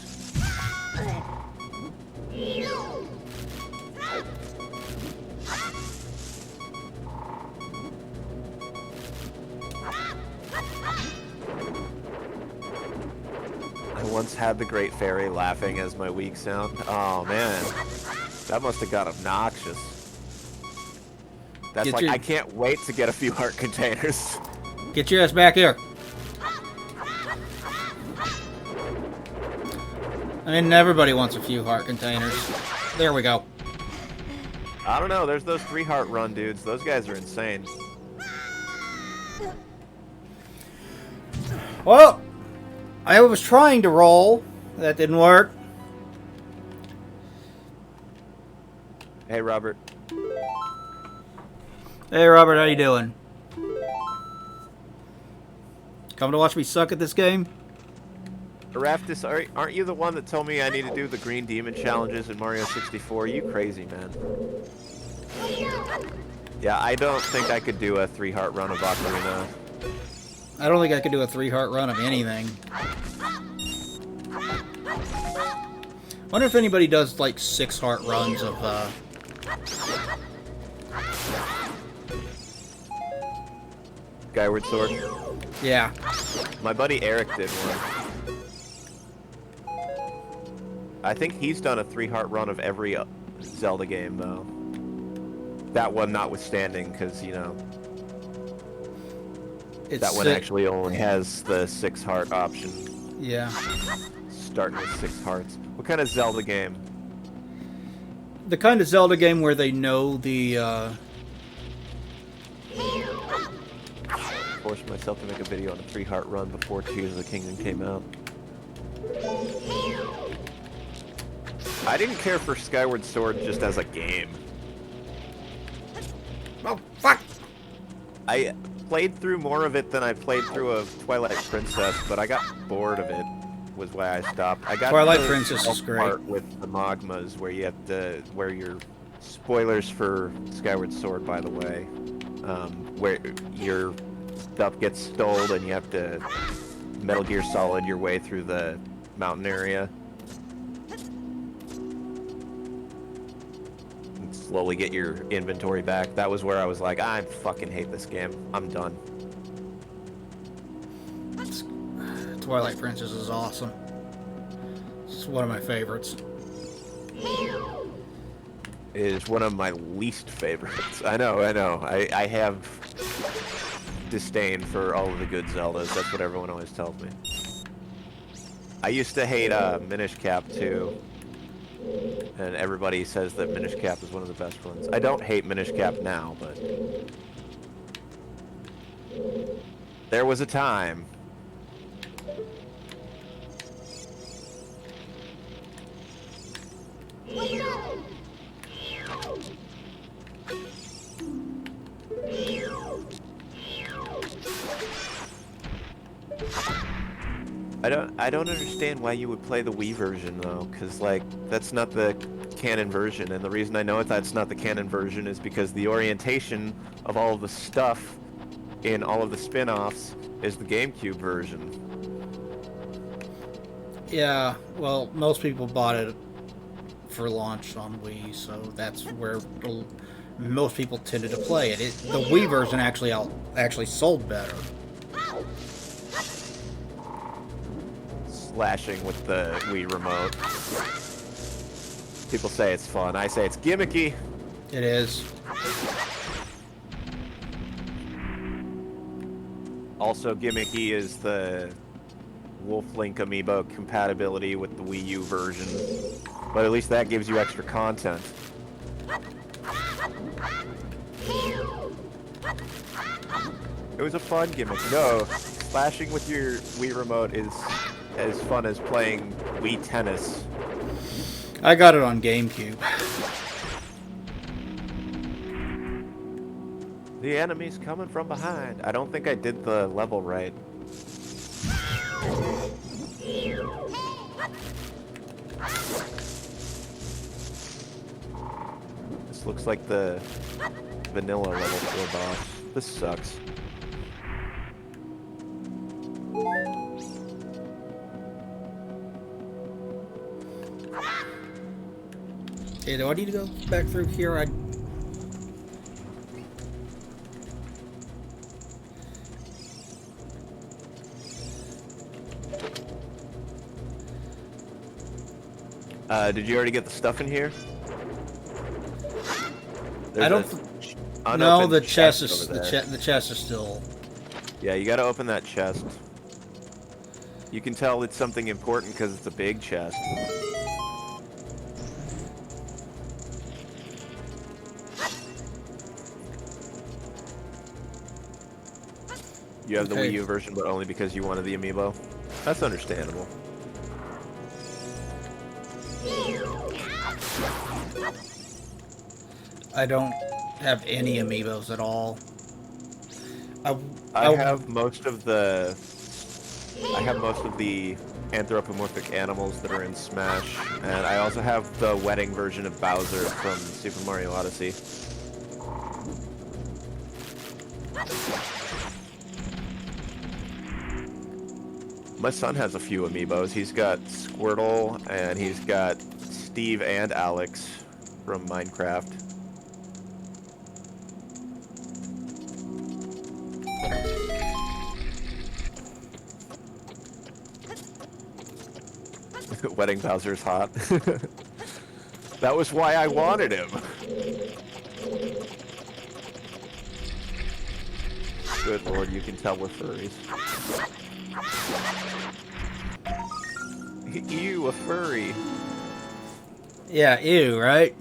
S2: I once had the Great Fairy laughing as my weak sound. Oh man, that must have got obnoxious. That's like, I can't wait to get a few heart containers.
S1: Get your ass back here. I mean, everybody wants a few heart containers. There we go.
S2: I don't know, there's those 3 heart run dudes. Those guys are insane.
S1: Well, I was trying to roll. That didn't work.
S2: Hey, Robert.
S1: Hey, Robert, how you doing? Come to watch me suck at this game?
S2: Araftis, aren't you the one that told me I need to do the Green Demon challenges in Mario 64? You crazy, man. Yeah, I don't think I could do a 3-heart run of Ocarina.
S1: I don't think I could do a 3-heart run of anything. Wonder if anybody does like 6-heart runs of
S2: Skyward Sword.
S1: yeah.
S2: My buddy Eric did one. I think he's done a 3-heart run of every Zelda game, though. That one notwithstanding, because, you know, that one actually only has the 6-heart option.
S1: Yeah.
S2: Starting with 6 hearts. What kind of Zelda game?
S1: The kind of Zelda game where they know the,
S2: Forced myself to make a video on a 3-heart run before Tears of the Kingdom came out. I didn't care for Skyward Sword just as a game.
S1: Oh, fuck!
S2: I played through more of it than I played through a Twilight Princess, but I got bored of it, was why I stopped. I got
S1: Twilight Princess is great.
S2: Part with the magmas where you have to, where you're, spoilers for Skyward Sword, by the way, where your stuff gets stolen and you have to Metal Gear Solid your way through the mountain area. And slowly get your inventory back. That was where I was like, I fucking hate this game. I'm done.
S1: Twilight Princess is awesome. It's one of my favorites.
S2: It is one of my least favorites. I know. I have disdain for all of the good Zeldas. That's what everyone always tells me. I used to hate Minish Cap too, and everybody says that Minish Cap is one of the best ones. I don't hate Minish Cap now, but there was a time. I don't understand why you would play the Wii version though, because like that's not the canon version, and the reason I know that's not the canon version is because the orientation of all of the stuff in all of the spin-offs is the GameCube version.
S1: Yeah, well, most people bought it for launch on Wii, so that's where most people tended to play it. The Wii version actually sold better.
S2: Slashing with the Wii remote. People say it's fun. I say it's gimmicky.
S1: It is.
S2: Also gimmicky is the Wolf Link amiibo compatibility with the Wii U version. But at least that gives you extra content. It was a fun gimmick. No, slashing with your Wii remote is as fun as playing Wii Tennis.
S1: I got it on GameCube.
S2: The enemy's coming from behind. I don't think I did the level right. This looks like the vanilla level 4 boss. This sucks.
S1: Okay, do I need to go back through here?
S2: Did you already get the stuff in here?
S1: I don't. No, the chest is the chest is still.
S2: Yeah, you got to open that chest. You can tell it's something important because it's a big chest. You have the
S1: Okay.
S2: Wii U version, but only because you wanted the amiibo. That's understandable.
S1: I don't have any amiibos at all. I,
S2: I have most of the anthropomorphic animals that are in Smash, and I also have the wedding version of Bowser from Super Mario Odyssey. My son has a few amiibos. He's got Squirtle, and he's got Steve and Alex from Minecraft. Wedding Bowser's hot. That was why I wanted him. Good lord, you can tell we're furries. Ew, a furry.
S1: yeah, ew, right?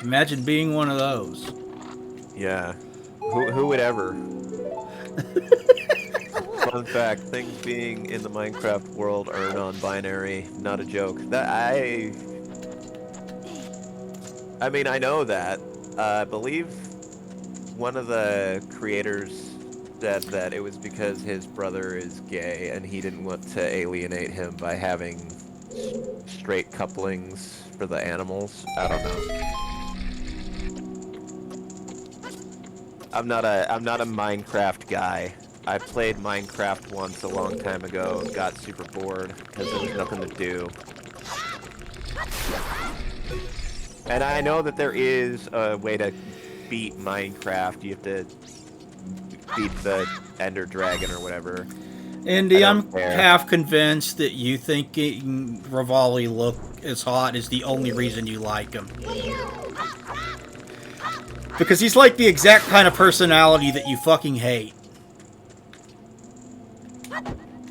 S1: Imagine being one of those.
S2: Yeah. Who would ever? Fun fact, things being in the Minecraft world are non-binary, not a joke. I mean, I know that. I believe one of the creators said that it was because his brother is gay and he didn't want to alienate him by having straight couplings for the animals. I don't know. I'm not a Minecraft guy. I played Minecraft once a long time ago and got super bored because there was nothing to do. And I know that there is a way to beat Minecraft. You have to beat the Ender Dragon or whatever.
S1: Andy, I'm
S2: care.
S1: half convinced that you thinking Rivali look as hot is the only reason you like him. Because he's like the exact kind of personality that you fucking hate.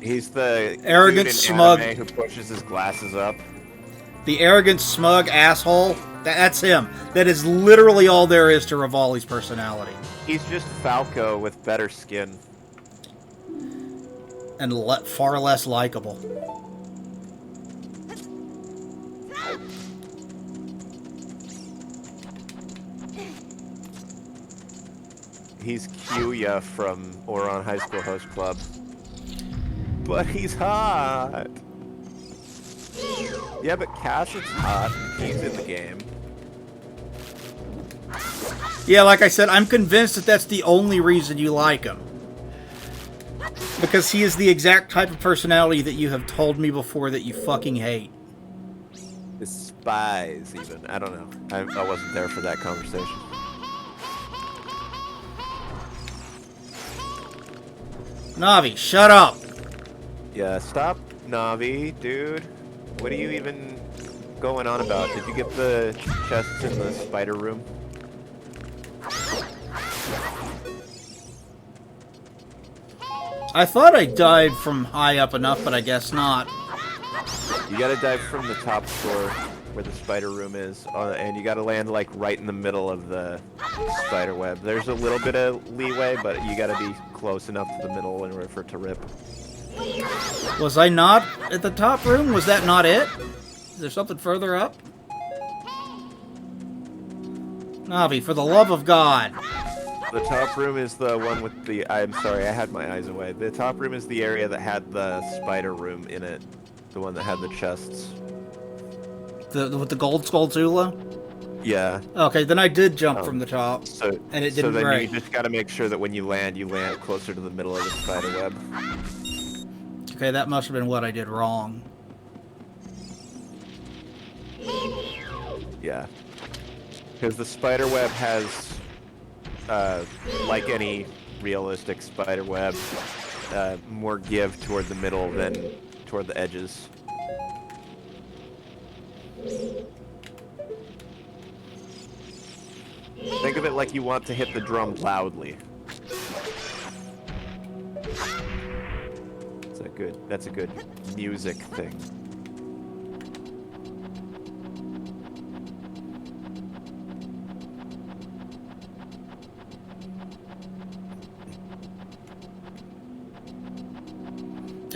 S2: He's the
S1: Arrogant,
S2: dude in
S1: smug,
S2: anime who pushes his glasses up.
S1: the arrogant, smug asshole. That's him. That is literally all there is to Rivali's personality.
S2: He's just Falco with better skin.
S1: And far less likable.
S2: He's Kyuya from Oron High School Host Club. But he's hot! Yeah, but Cassett's hot. He's in the game.
S1: Yeah, like I said, I'm convinced that that's the only reason you like him. Because he is the exact type of personality that you have told me before that you fucking hate.
S2: Despise, even. I don't know. I wasn't there for that conversation.
S1: Navi, shut up!
S2: Yeah, stop, Navi, dude. What are you even going on about? Did you get the chests in the spider room?
S1: I thought I died from high up enough, but I guess not.
S2: You gotta dive from the top floor where the spider room is, and you gotta land like right in the middle of the spider web. There's a little bit of leeway, but you gotta be close enough to the middle in order for it to rip.
S1: Was I not at the top room? Was that not it? Is there something further up? Navi, for the love of God.
S2: The top room is the one with the... I'm sorry, I had my eyes away. The top room is the area that had the spider room in it. The one that had the chests.
S1: With the gold Skulltula?
S2: Yeah.
S1: Okay, then I did jump from the top. And it didn't
S2: then
S1: break.
S2: you just gotta make sure that when you land closer to the middle of the spider web.
S1: Okay, that must have been what I did wrong.
S2: Yeah. Because the spider web has, like any realistic spider web, more give toward the middle than toward the edges. Think of it like you want to hit the drum loudly. That's a good music thing.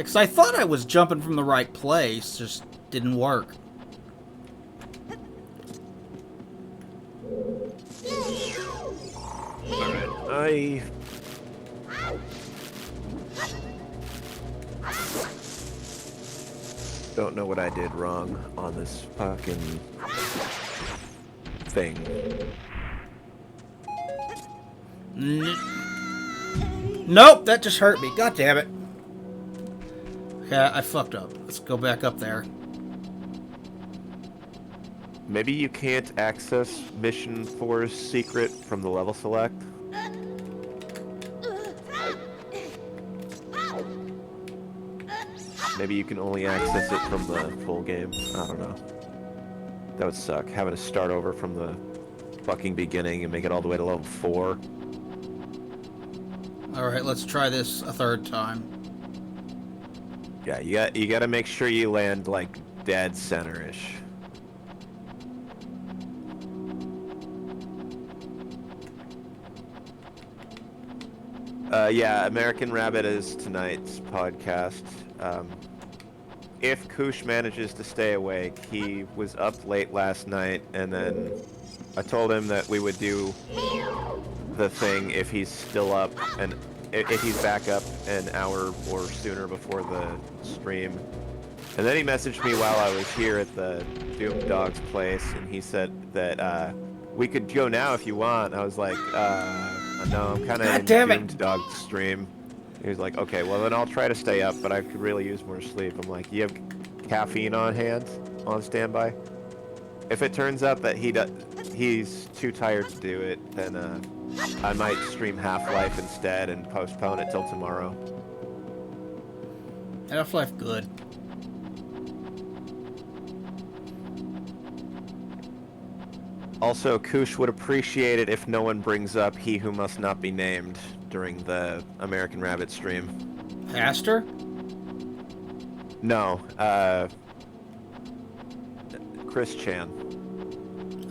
S1: Because I thought I was jumping from the right place, just didn't work.
S2: I don't know what I did wrong on this fucking thing.
S1: Nope, that just hurt me. God damn it. Okay, I fucked up. Let's go back up there.
S2: Maybe you can't access Mission 4's secret from the level select? Maybe you can only access it from the full game. I don't know. That would suck, having to start over from the fucking beginning and make it all the way to level 4.
S1: Alright, let's try this a third time.
S2: Yeah, you gotta make sure you land, like, dead center-ish. Yeah, American Rabbit is tonight's podcast. If Koosh manages to stay awake, he was up late last night, and then I told him that we would do the thing if he's still up, and if he's back up an hour or sooner before the stream. And then he messaged me while I was here at the Doom Dog's place, and he said that we could go now if you want. I was like, no, I'm kind of in Doom Dog's stream. He was like, okay, well then I'll try to stay up, but I could really use more sleep. I'm like, you have caffeine on hand, on standby? If it turns out that he's too tired to do it, then I might stream Half-Life instead and postpone it till tomorrow.
S1: Half-Life good.
S2: Also, Koosh would appreciate it if no one brings up He Who Must Not Be Named during the American Rabbit stream.
S1: Pastor?
S2: No, Chris Chan.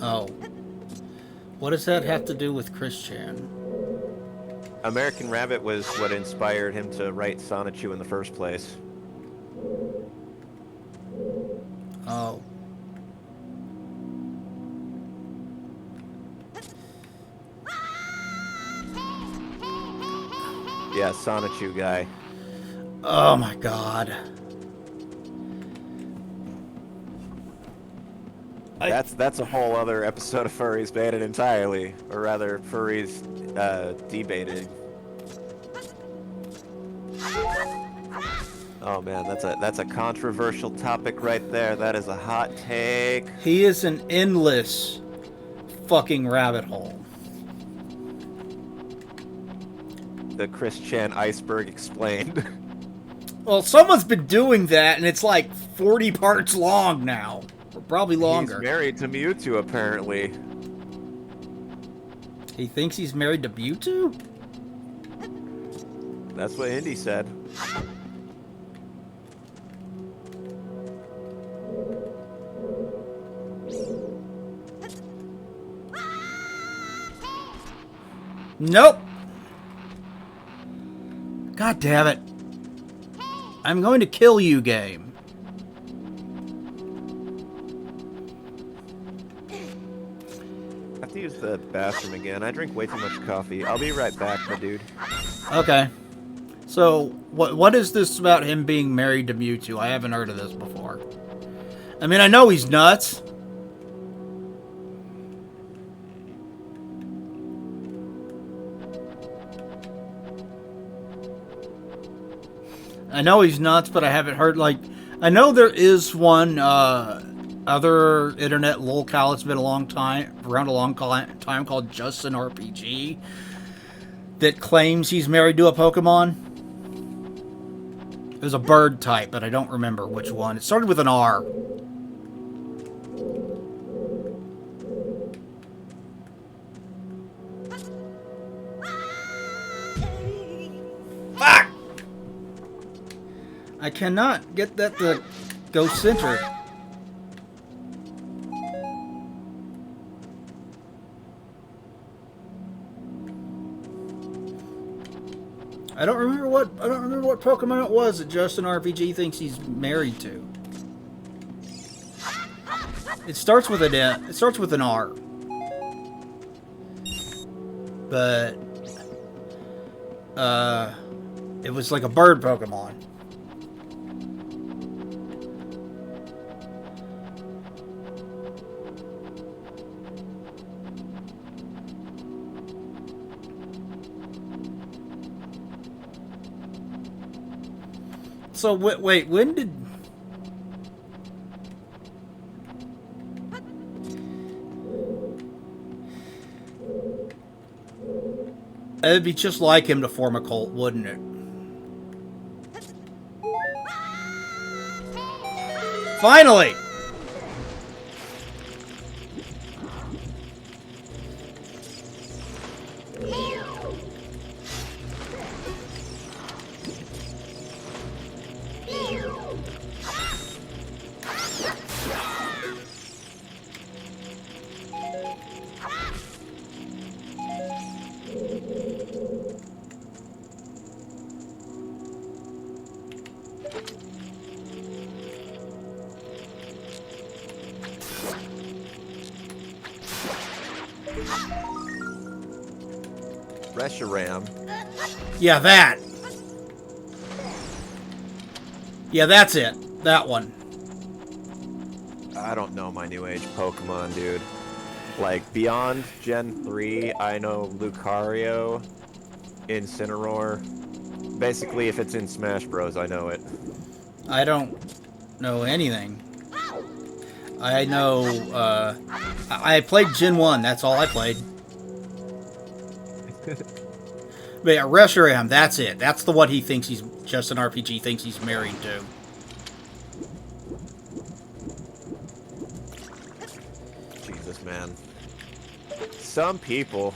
S1: Oh. What does that have to do with Chris Chan?
S2: American Rabbit was what inspired him to write Sonichu in the first place.
S1: Oh.
S2: Yeah, Sonichu guy.
S1: Oh my god.
S2: That's a whole other episode of Furries Banned entirely, or rather, Furries debated. Oh man, that's a controversial topic right there. That is a hot take.
S1: He is an endless fucking rabbit hole.
S2: The Chris Chan iceberg explained.
S1: Well, someone's been doing that, and it's like 40 parts long now. Or probably longer.
S2: He's married to Mewtwo, apparently.
S1: He thinks he's married to Mewtwo?
S2: That's what Indy said.
S1: Nope. God damn it. I'm going to kill you, game.
S2: I have to use the bathroom again. I drink way too much coffee. I'll be right back, my dude.
S1: Okay. So, what is this about him being married to Mewtwo? I haven't heard of this before. I mean, I know he's nuts. I know he's nuts, but I haven't heard, like... I know there is one other internet lolcow that's been around a long time called Justin RPG that claims he's married to a Pokemon. It was a bird type, but I don't remember which one. It started with an R. Fuck! I cannot get that to go center. I don't remember what Pokemon it was that Justin RPG thinks he's married to. It starts with an N. It starts with an R. But it was like a bird Pokemon. So wait, when did? It'd be just like him to form a cult, wouldn't it? Finally!
S2: Reshiram.
S1: Yeah, that. Yeah, that's it. That one.
S2: I don't know my new age Pokemon, dude. Like, beyond Gen 3, I know Lucario, Incineroar. Basically, if it's in Smash Bros, I know it.
S1: I don't know anything. I know, I played Gen 1, that's all I played. But yeah, Reshiram, that's it. That's the one he thinks he's, Justin RPG thinks he's married to.
S2: Jesus, man. Some people...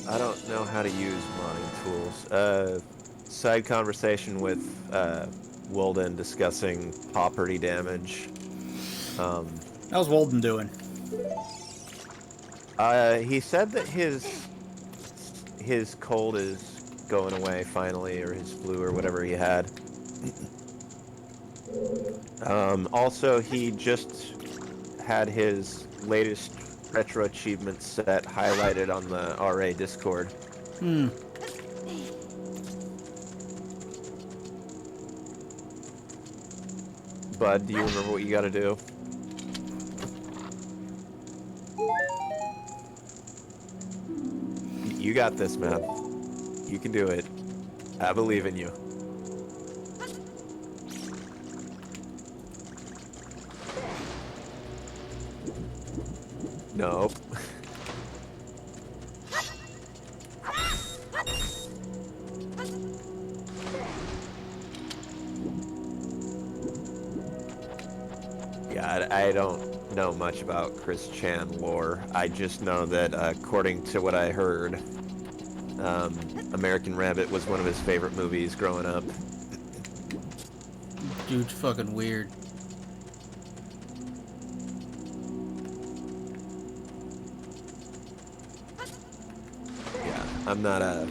S2: I don't know how to use modding tools. Side conversation with Walden discussing property damage.
S1: How's Walden doing?
S2: He said that his cold is going away finally, or his flu, or whatever he had. Also, he just had his latest retro achievement set highlighted on the RA Discord. Bud, do you remember what you gotta do? You got this, man. You can do it. I believe in you. Nope. Yeah, I don't know much about Chris Chan lore. I just know that according to what I heard, American Rabbit was one of his favorite movies growing up.
S1: Dude's fucking weird.
S2: Yeah, I'm not a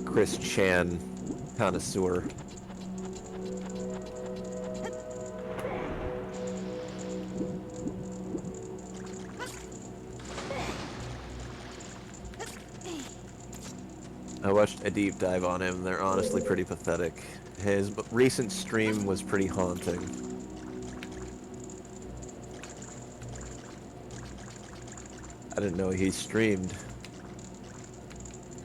S2: Chris Chan connoisseur. I watched a deep dive on him. They're honestly pretty pathetic. His recent stream was pretty haunting. I didn't know he streamed.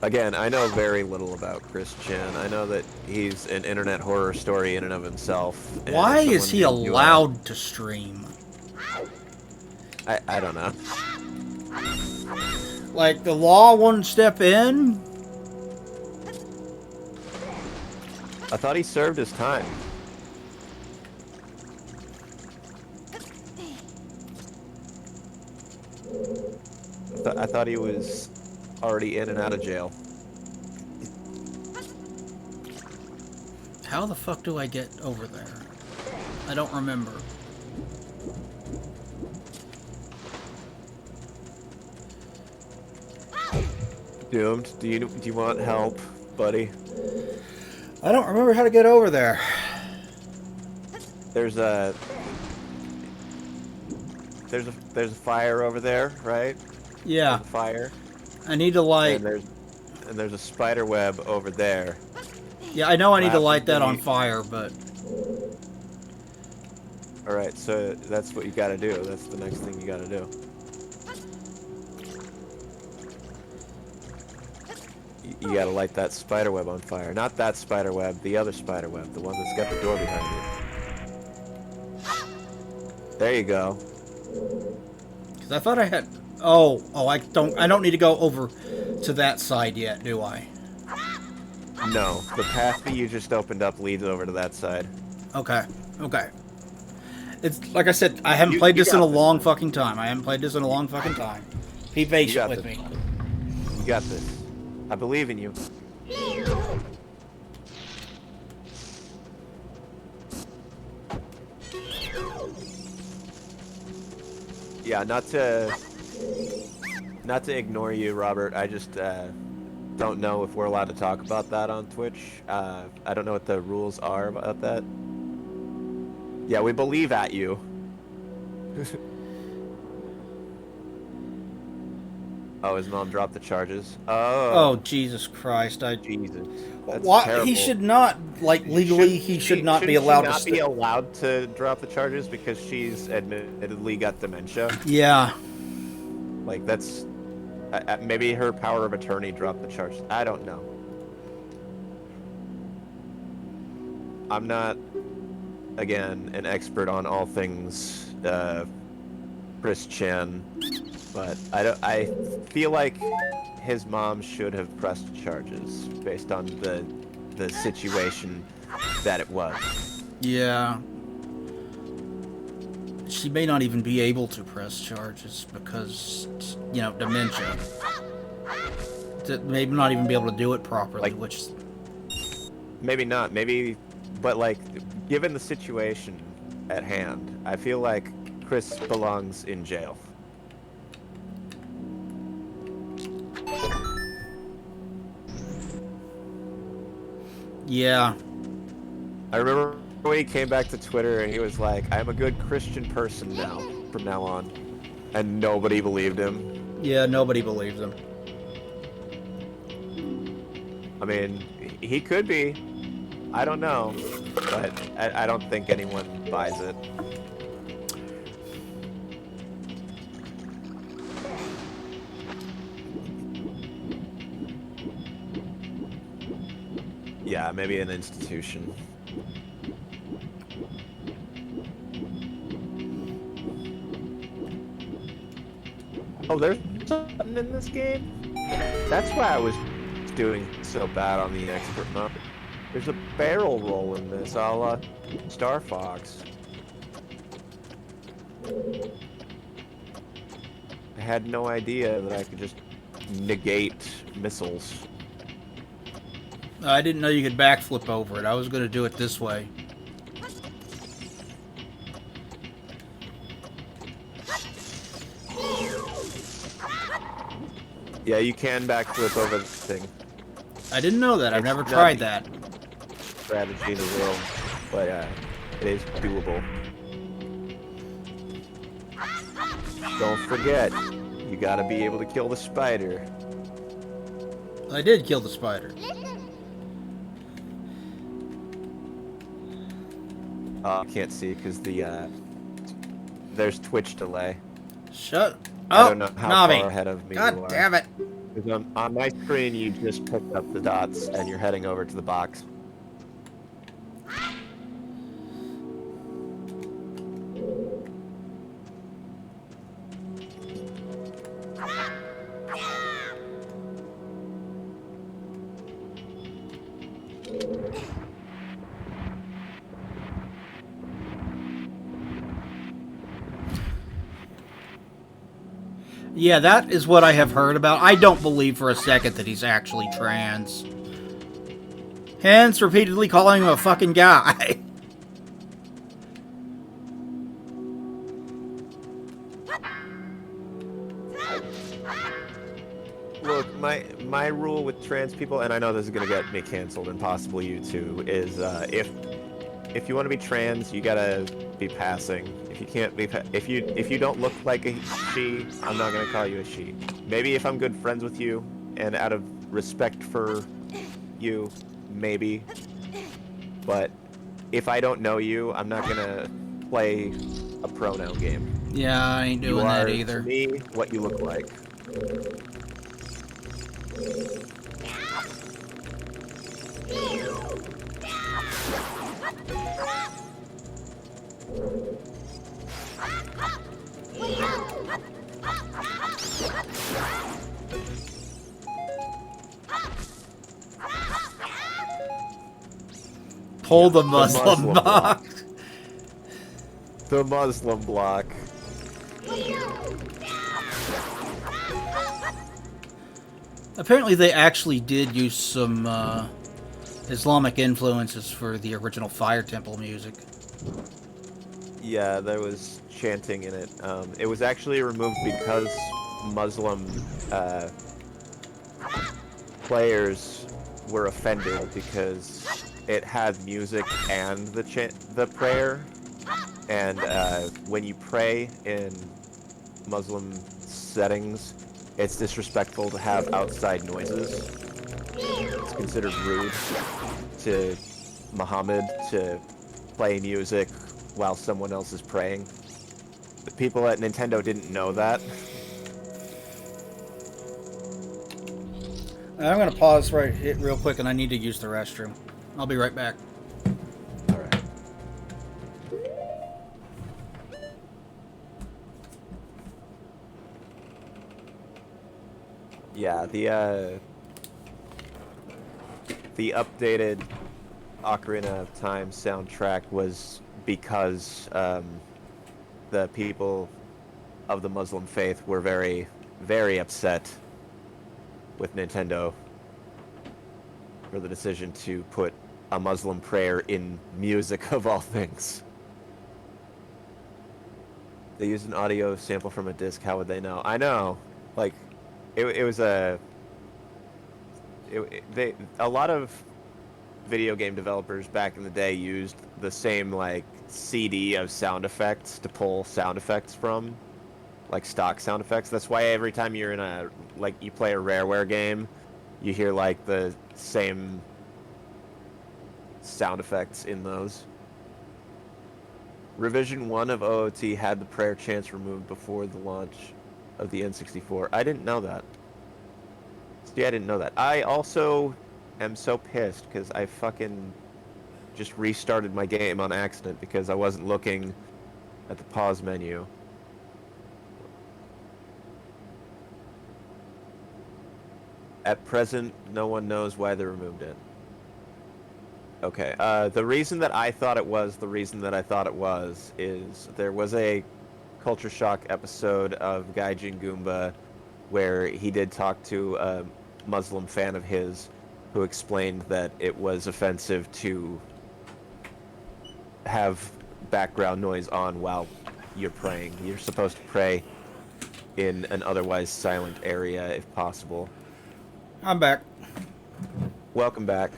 S2: Again, I know very little about Chris Chan. I know that he's an internet horror story in and of himself. And
S1: Why
S2: if
S1: is he
S2: someone knew
S1: allowed to stream?
S2: I don't know.
S1: Like, the law won't step in?
S2: I thought he served his time. I thought he was already in and out of jail.
S1: How the fuck do I get over there? I don't remember.
S2: Doomed, do you want help, buddy?
S1: I don't remember how to get over there.
S2: There's a there's a fire over there, right?
S1: Yeah,
S2: There's a fire,
S1: I need to light.
S2: and there's a spider web over there.
S1: Yeah, I know I need to light that on
S2: Possibly.
S1: fire, but
S2: All right, so that's what you got to do. That's the next thing you got to do. You got to light that spider web on fire. Not that spider web, the other spider web, the one that's got the door behind it. There you go.
S1: because I thought I had. Oh, I don't need to go over to that side yet, do I?
S2: No, the path that you just opened up leads over to that side.
S1: Okay, okay. It's like I said, I haven't played
S2: You
S1: this in a
S2: got this.
S1: long fucking time. I haven't played this in a long fucking time. Be patient
S2: got
S1: with
S2: this.
S1: me.
S2: You got this. I believe in you. Yeah, not to ignore you, Robert. I just don't know if we're allowed to talk about that on Twitch. I don't know what the rules are about that. Yeah, we believe at you. Oh, his mom dropped the charges.
S1: Oh, Jesus Christ!
S2: Jesus. That's
S1: Why
S2: terrible.
S1: he should not legally he should not be allowed to.
S2: Be allowed to drop the charges because she's admittedly got dementia.
S1: Yeah.
S2: Like that's maybe her power of attorney dropped the charges. I don't know. I'm not, again, an expert on all things Christian, but I feel like his mom should have pressed charges based on the situation that it was.
S1: Yeah. She may not even be able to press charges because, dementia. Maybe not even be able to do it properly, which...
S2: Maybe not, but like, given the situation at hand, I feel like Chris belongs in jail.
S1: Yeah.
S2: I remember when he came back to Twitter and he was like, I'm a good Christian person now, from now on. And nobody believed him.
S1: Yeah, nobody believed him.
S2: I mean, he could be. I don't know. But I don't think anyone buys it. Yeah, maybe an institution. Oh, there's something in this game? That's why I was doing so bad on the expert mode. There's a barrel roll in this, a la Star Fox. I had no idea that I could just negate missiles.
S1: I didn't know you could backflip over it. I was going to do it this way.
S2: Yeah, you can backflip over the thing.
S1: I didn't know that. I've
S2: It's
S1: never
S2: not
S1: tried that.
S2: Strategy in the world, but it is doable. Don't forget, you gotta be able to kill the spider.
S1: I did kill the spider.
S2: You can't see because there's Twitch delay.
S1: Shut
S2: I
S1: up,
S2: don't know how
S1: Navi.
S2: far ahead of me you
S1: God
S2: are.
S1: damn it.
S2: 'Cause on my screen, you just picked up the dots and you're heading over to the box.
S1: Yeah, that is what I have heard about. I don't believe for a second that he's actually trans. Hence, repeatedly calling him a fucking guy.
S2: Look, my rule with trans people, and I know this is gonna get me canceled and possibly you too, is if you want to be trans, you gotta be passing. If you can't be, if you don't look like a she, I'm not gonna call you a she. Maybe if I'm good friends with you, and out of respect for you, maybe. But if I don't know you, I'm not gonna play a pronoun game.
S1: Yeah, I ain't
S2: You
S1: doing
S2: are
S1: that
S2: to
S1: either.
S2: me what you look like.
S1: Pull
S2: Yeah,
S1: the Muslim
S2: block.
S1: box.
S2: The Muslim block.
S1: Apparently, they actually did use some Islamic influences for the original Fire Temple music.
S2: Yeah, there was chanting in it. It was actually removed because Muslim players were offended because it had music and the prayer, and when you pray in Muslim settings, it's disrespectful to have outside noises. It's considered rude to Muhammad to play music while someone else is praying. The people at Nintendo didn't know that.
S1: I'm gonna pause it real quick, and I need to use the restroom. I'll be right back.
S2: Alright. Yeah, the updated Ocarina of Time soundtrack was because the people of the Muslim faith were very, very upset with Nintendo for the decision to put a Muslim prayer in music of all things. They used an audio sample from a disc. How would they know? I know. Like, it was a lot of video game developers back in the day used the same like CD of sound effects to pull sound effects from, like stock sound effects. That's why every time you're in you play a Rareware game, you hear like the same sound effects in those. Revision 1 of OOT had the prayer chants removed before the launch of the N64. I didn't know that. See, I didn't know that. I also am so pissed because I fucking just restarted my game on accident because I wasn't looking at the pause menu. At present, no one knows why they removed it. Okay, the reason that I thought it was is there was a Culture Shock episode of Gaijin Goomba where he did talk to a Muslim fan of his who explained that it was offensive to have background noise on while you're praying. You're supposed to pray in an otherwise silent area if possible.
S1: I'm back.
S2: Welcome back.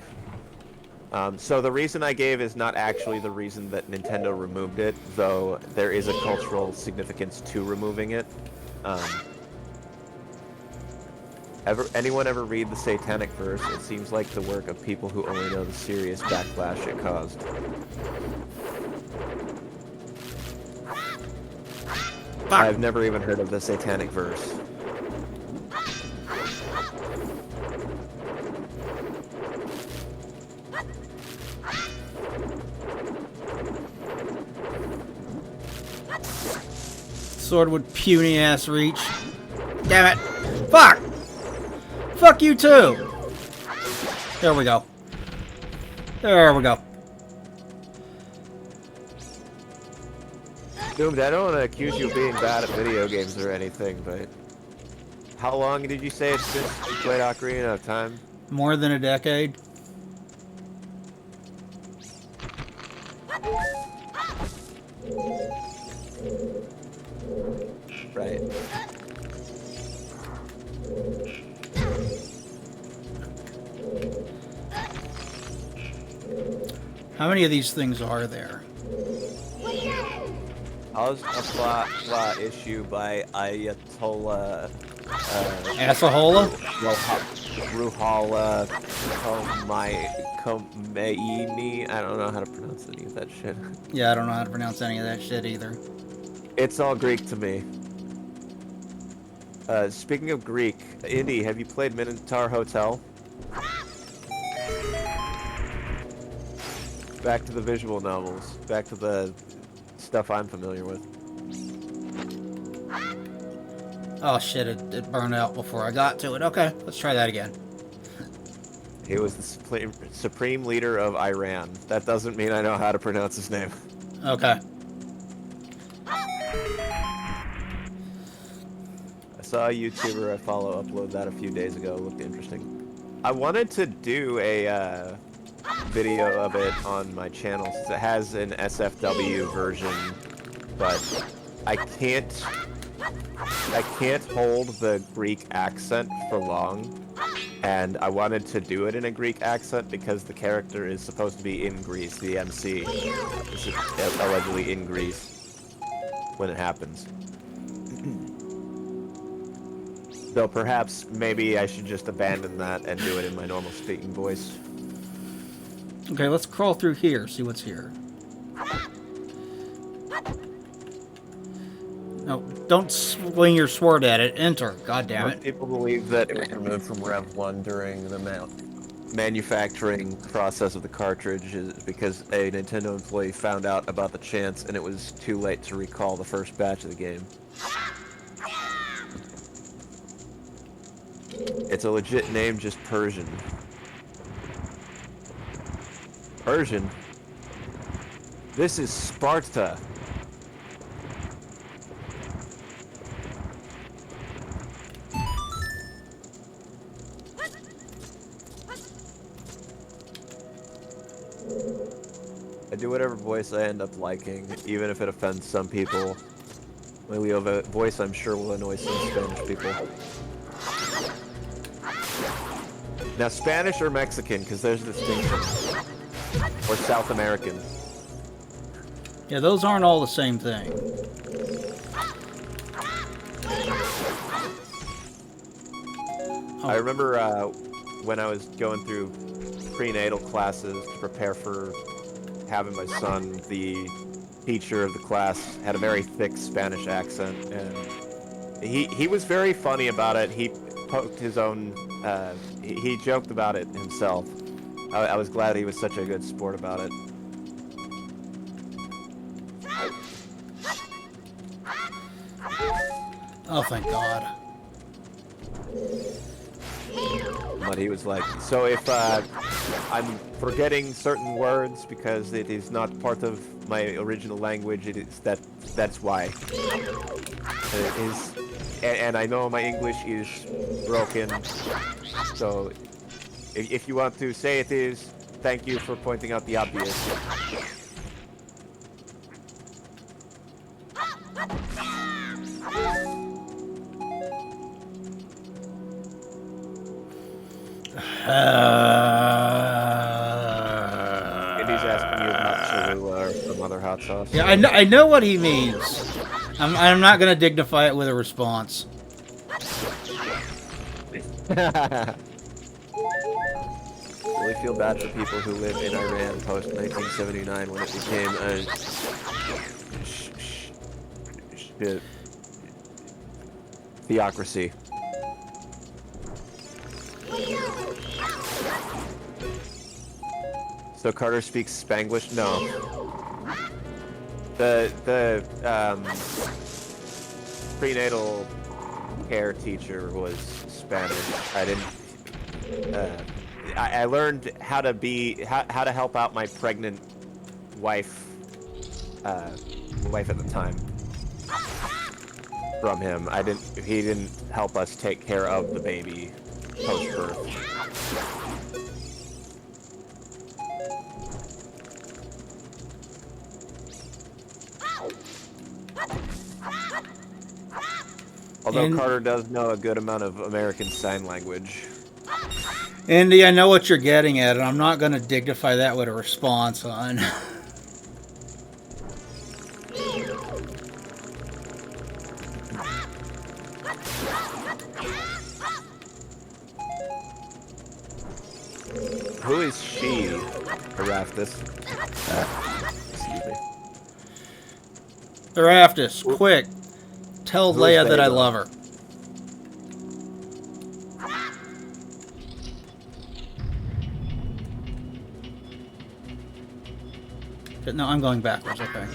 S2: So the reason I gave is not actually the reason that Nintendo removed it, though there is a cultural significance to removing it. Anyone ever read the Satanic Verse? It seems like the work of people who only know the serious backlash it caused.
S1: Fuck.
S2: I've never even heard of the Satanic Verse.
S1: Sword with puny ass reach. Damn it. Fuck! Fuck you too! There we go. There we go.
S2: Doomed, I don't want to accuse you of being bad at video games or anything, but How long did you say it's been since you played Ocarina of Time?
S1: More than a decade.
S2: Right.
S1: How many of these things are there?
S2: Osapla issue by Ayatollah
S1: Asahola?
S2: Ruhala Khomeini. I don't know how to pronounce any of that shit.
S1: Yeah, I don't know how to pronounce any of that shit either.
S2: It's all Greek to me. Speaking of Greek, Indy, have you played Minotaur Hotel? Back to the visual novels. Back to the stuff I'm familiar with.
S1: Oh shit, it burned out before I got to it. Okay, let's try that again.
S2: He was the supreme leader of Iran. That doesn't mean I know how to pronounce his name.
S1: Okay.
S2: I saw a YouTuber I follow upload that a few days ago. It looked interesting. I wanted to do a video of it on my channel since it has an SFW version, but I can't hold the Greek accent for long, and I wanted to do it in a Greek accent because the character is supposed to be in Greece. The MC is allegedly in Greece when it happens. So perhaps maybe I should just abandon that and do it in my normal speaking voice.
S1: Okay, let's crawl through here, see what's here. No, don't swing your sword at it. Enter. God damn it.
S2: People believe that it was removed from Rev 1 during the manufacturing process of the cartridge is because a Nintendo employee found out about the chance and it was too late to recall the first batch of the game. It's a legit name, just Persian. Persian? This is Sparta. I do whatever voice I end up liking, even if it offends some people. My Leo voice, I'm sure, will annoy some Spanish people. Now, Spanish or Mexican, because there's a distinction. Or South American.
S1: Yeah, those aren't all the same thing.
S2: I remember when I was going through prenatal classes to prepare for having my son, the teacher of the class had a very thick Spanish accent, and he was very funny about it. He poked his own, he joked about it himself. I was glad he was such a good sport about it.
S1: Oh, thank God.
S2: But he was like, so if I'm forgetting certain words because it is not part of my original language, it is that's why. It is, and I know my English is broken, so if you want to say it is, thank you for pointing out the obvious. Andy's asking you about Cholula or some other hot sauce.
S1: Yeah, I know what he means. I'm not gonna dignify it with a response.
S2: Really feel bad for people who live in Iran post 1979 when it became a theocracy. So Carter speaks Spanglish? No. The prenatal care teacher was Spanish. I didn't. I learned how to help out my pregnant wife at the time. from him. He didn't help us take care of the baby post-birth. Although Carter does know a good amount of American Sign Language.
S1: Indy, I know what you're getting at, and I'm not going to dignify that with a response, hon.
S2: Who is she, Erastus? Excuse me.
S1: Erastus, quick. Tell
S2: Who
S1: Leia
S2: is
S1: that I
S2: they, though?
S1: love her. No, I'm going backwards, okay.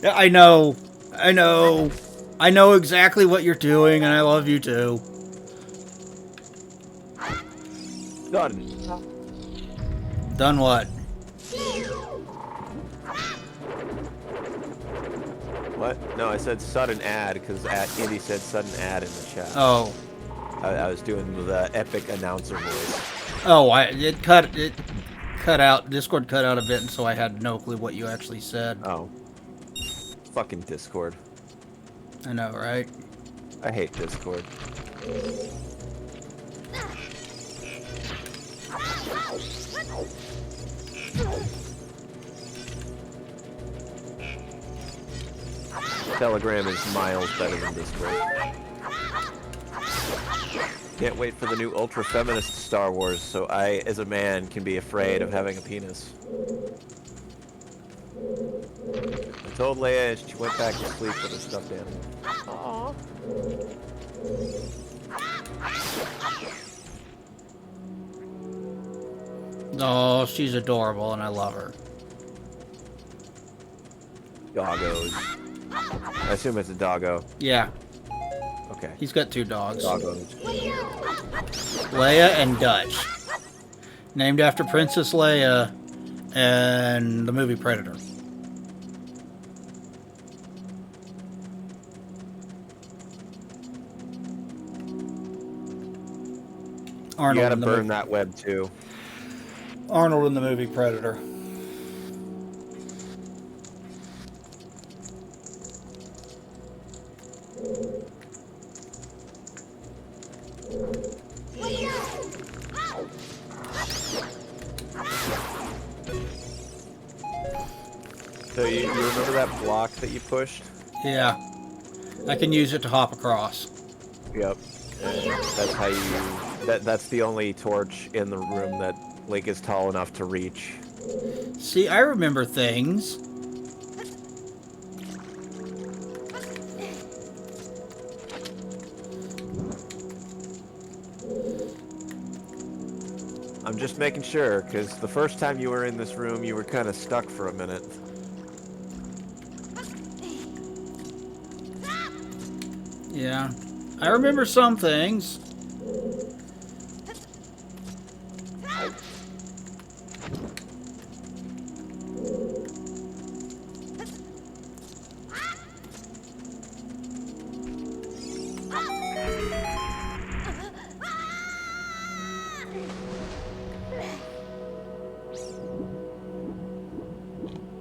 S1: Yeah, I know exactly what you're doing, and I love you too.
S2: Done.
S1: Done what?
S2: What? No, I said sudden ad because Andy said sudden ad in the chat.
S1: Oh.
S2: I was doing the epic announcer voice.
S1: Oh, it cut out. Discord cut out a bit, and so I had no clue what you actually said.
S2: Oh. Fucking Discord.
S1: I know, right?
S2: I hate Discord. Telegram is miles better than Discord. Can't wait for the new ultra-feminist Star Wars, so I, as a man, can be afraid of having a penis. I told Leia and she went back to sleep with a stuffed animal. Aww.
S1: Oh, she's adorable, and I love her.
S2: Doggos. I assume it's a doggo.
S1: Yeah.
S2: Okay.
S1: He's got 2 dogs.
S2: Doggos.
S1: Leia and Dutch. Named after Princess Leia and the movie Predator. Arnold
S2: You gotta
S1: in the
S2: burn
S1: movie.
S2: that web too.
S1: Arnold in the movie Predator.
S2: So you remember that block that you pushed?
S1: Yeah. I can use it to hop across.
S2: Yep. And that's how you... That's the only torch in the room that Link is tall enough to reach.
S1: See, I remember things.
S2: I'm just making sure, because the first time you were in this room, you were kind of stuck for a minute.
S1: Yeah. I remember some things.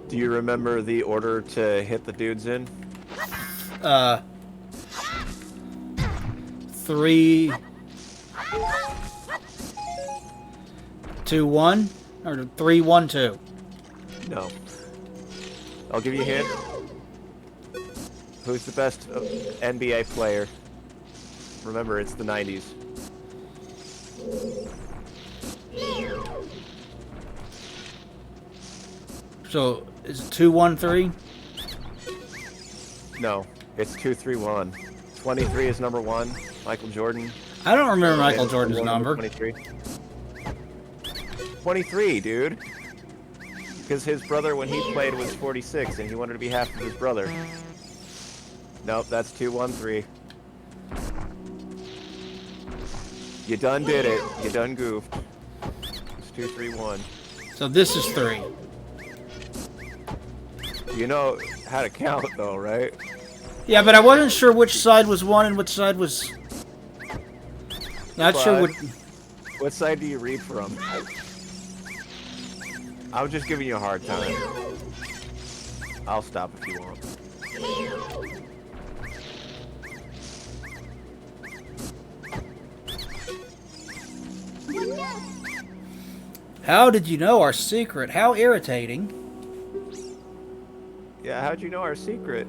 S2: Do you remember the order to hit the dudes in?
S1: 3, 2, 1, or 3, 1, 2.
S2: No. I'll give you a hint. Who's the best NBA player? Remember, it's the 90s.
S1: So, is it 2, 1, 3?
S2: No, it's 2, 3, 1. 23 is number 1. Michael Jordan.
S1: I don't remember Michael
S2: Yeah,
S1: Jordan's number.
S2: 23. 23, dude. Because his brother, when he played, was 46, and he wanted to be half of his brother. Nope, that's 213. You done did it. You done goofed. It's 231.
S1: So this is 3.
S2: You know how to count, though, right?
S1: Yeah, but I wasn't sure which side was 1 and which side was... Not sure what...
S2: What side do you read from? I'm just giving you a hard time. I'll stop if you want.
S1: How did you know our secret? How irritating.
S2: Yeah, how'd you know our secret?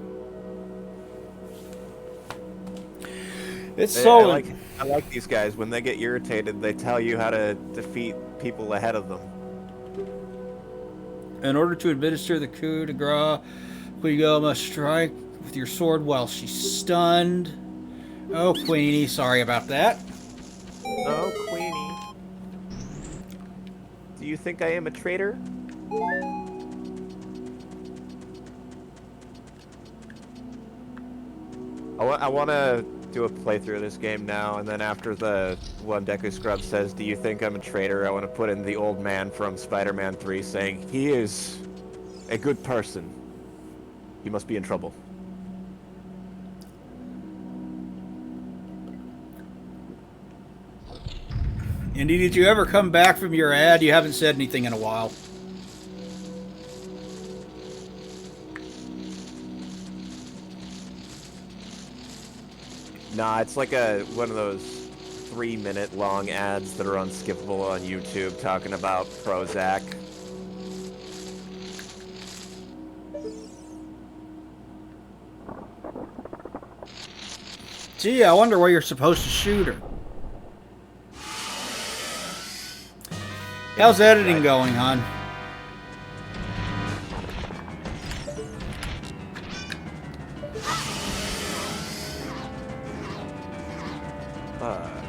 S1: It's so...
S2: I like these guys. When they get irritated, they tell you how to defeat people ahead of them.
S1: In order to administer the coup de grace, Queen Go must strike with your sword while she's stunned. Oh, Queenie, sorry about that.
S2: Oh, Queenie. Do you think I am a traitor? I want to do a playthrough of this game now, and then after the one Deku Scrub says, "Do you think I'm a traitor?" I want to put in the old man from Spider-Man 3 saying, "He is a good person. He must be in trouble."
S1: Indy, did you ever come back from your ad? You haven't said anything in a while.
S2: Nah, it's like one of those 3-minute long ads that are unskippable on YouTube talking about Prozac.
S1: Gee, I wonder where you're supposed to shoot her. How's editing going, hon?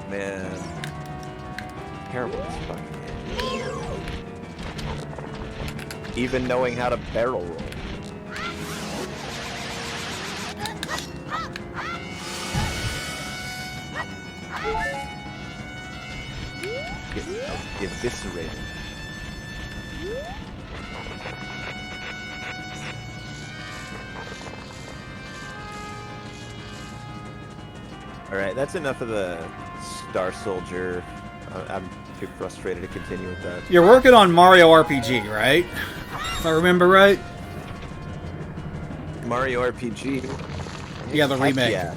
S2: Man. Terrible this fucking game. Even knowing how to barrel roll. Get eviscerated. Alright, that's enough of the Star Soldier. I'm too frustrated to continue with that.
S1: You're working on Mario RPG, right? If I remember right?
S2: Mario RPG?
S1: Yeah, the
S2: Heck
S1: remake.
S2: yeah.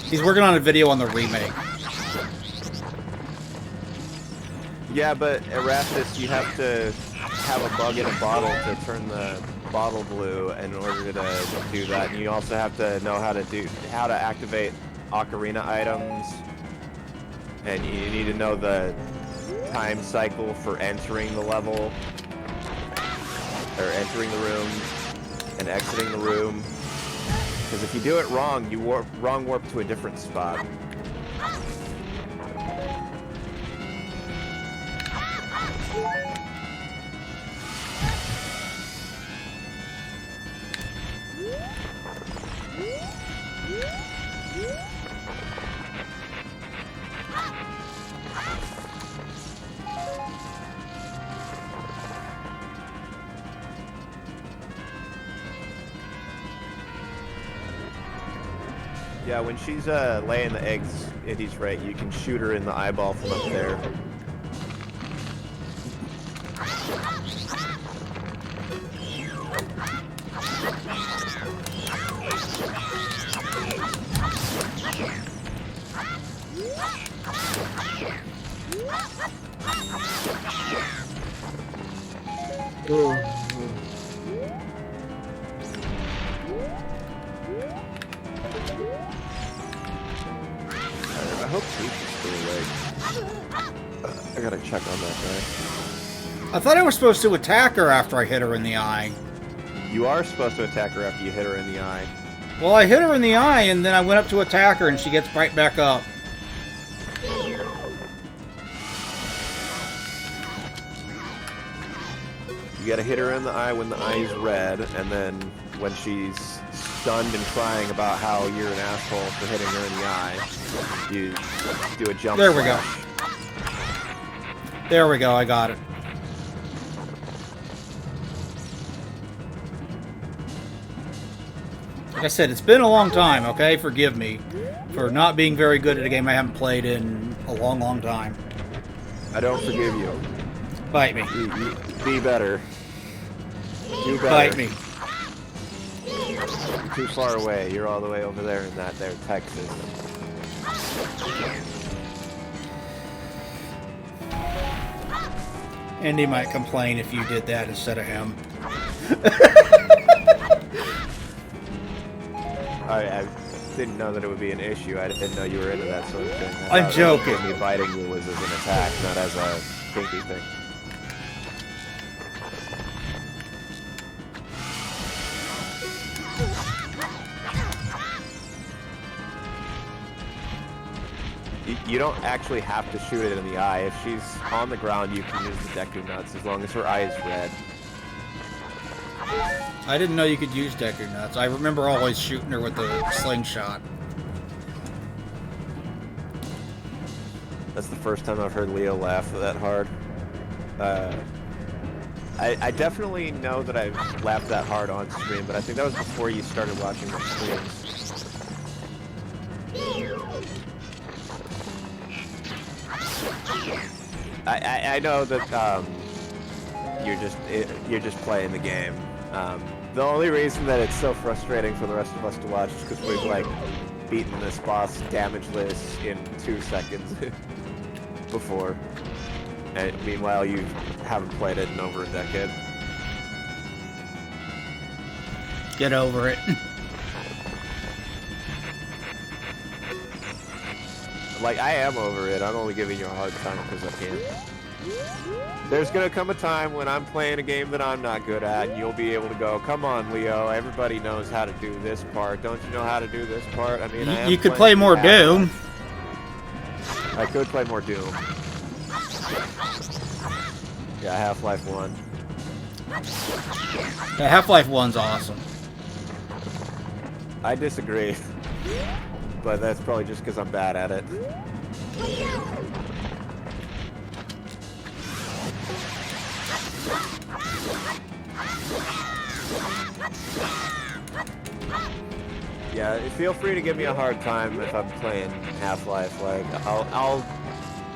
S1: He's working on a video on the remake.
S2: Yeah, but Erastus, you have to have a bug in a bottle to turn the bottle blue in order to do that. And you also have to know how to activate Ocarina items. And you need to know the time cycle for entering the level, or entering the room and exiting the room. Because if you do it wrong, you wrong warp to a different spot. Yeah, when she's laying the eggs, Indy's right, you can shoot her in the eyeball from up there. I hope Peach is still awake. I gotta check on that guy.
S1: I thought I was supposed to attack her after I hit her in the eye.
S2: You are supposed to attack her after you hit her in the eye.
S1: Well, I hit her in the eye, and then I went up to attack her, and she gets right back up.
S2: You gotta hit her in the eye when the eye is red, and then when she's stunned and crying about how you're an asshole for hitting her in the eye, you do a jump.
S1: There we go. There we go, I got it. Like I said, it's been a long time, okay? Forgive me for not being very good at a game I haven't played in a long, long time.
S2: I don't forgive you.
S1: Bite me.
S2: Be better. Do better.
S1: Bite me.
S2: You're too far away. You're all the way over there in that there Texas.
S1: Andy might complain if you did that instead of him.
S2: I didn't know that it would be an issue. I didn't know you were into that sort of thing.
S1: I'm joking.
S2: Me biting you was as an attack, not as a kinky thing. You don't actually have to shoot it in the eye. If she's on the ground, you can use the Deku Nuts as long as her eye is red.
S1: I didn't know you could use Deku Nuts. I remember always shooting her with the slingshot.
S2: That's the first time I've heard Leo laugh that hard. I definitely know that I've laughed that hard on stream, but I think that was before you started watching the streams. I know that you're just playing the game. The only reason that it's so frustrating for the rest of us to watch is because we've like beaten this boss damageless in 2 seconds before, and meanwhile you haven't played it in over a decade.
S1: Get over it.
S2: Like, I am over it. I'm only giving you a hard time because I can. There's gonna come a time when I'm playing a game that I'm not good at, and you'll be able to go, come on, Leo, everybody knows how to do this part. Don't you know how to do this part? I mean,
S1: you could play more Doom.
S2: I could play more Doom. Yeah, Half-Life 1.
S1: Yeah, Half-Life 1's awesome.
S2: I disagree. But that's probably just because I'm bad at it. Yeah, feel free to give me a hard time if I'm playing Half-Life. Like, I'll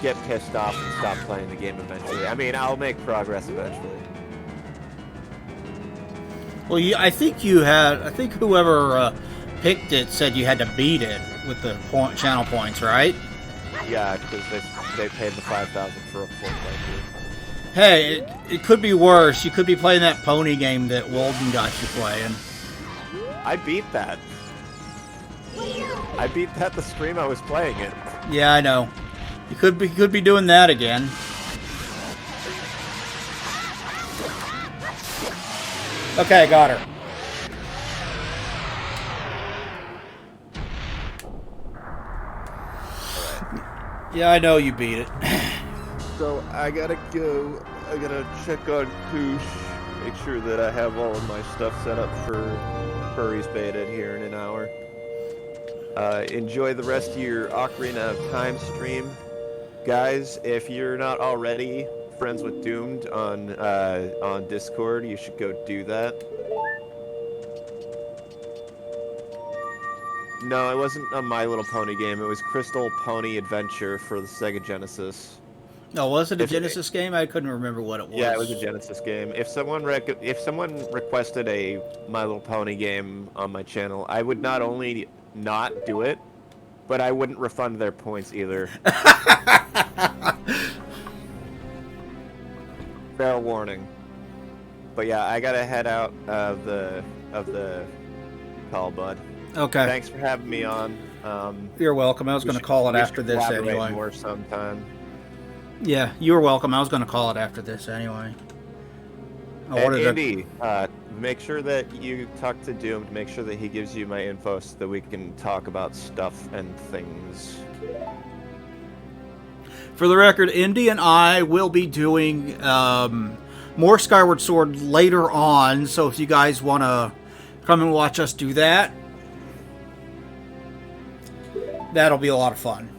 S2: get pissed off and stop playing the game eventually. I mean, I'll make progress eventually.
S1: Well, I think whoever picked it said you had to beat it with the channel points, right?
S2: Yeah, because they paid the $5,000 for a full playthrough.
S1: Hey, it could be worse. You could be playing that pony game that Walden got you playing.
S2: I beat that. I beat that the stream I was playing it.
S1: Yeah, I know. You could be doing that again. Okay, got her. Yeah, I know you beat it.
S2: So I gotta go. I gotta check on Koosh, make sure that I have all of my stuff set up for Furry's beta here in an hour. Enjoy the rest of your Ocarina of Time stream. Guys, if you're not already friends with Doomed on Discord, you should go do that. No, it wasn't a My Little Pony game. It was Crystal Pony Adventure for the Sega Genesis.
S1: No, was it a Genesis game? I couldn't remember what it was.
S2: Yeah, it was a Genesis game. If someone requested a My Little Pony game on my channel, I would not only not do it, but I wouldn't refund their points either. Fair warning. But yeah, I gotta head out of the call, bud.
S1: Okay.
S2: Thanks for having me on.
S1: You're welcome. I was going to call it after this anyway.
S2: More sometime.
S1: Yeah, you're welcome. I was going to call it after this anyway. I
S2: And
S1: wanted to.
S2: Andy, make sure that you talk to Doom to make sure that he gives you my info so that we can talk about stuff and things.
S1: For the record, Indy and I will be doing more Skyward Sword later on, so if you guys want to come and watch us do that, that'll be a lot of fun.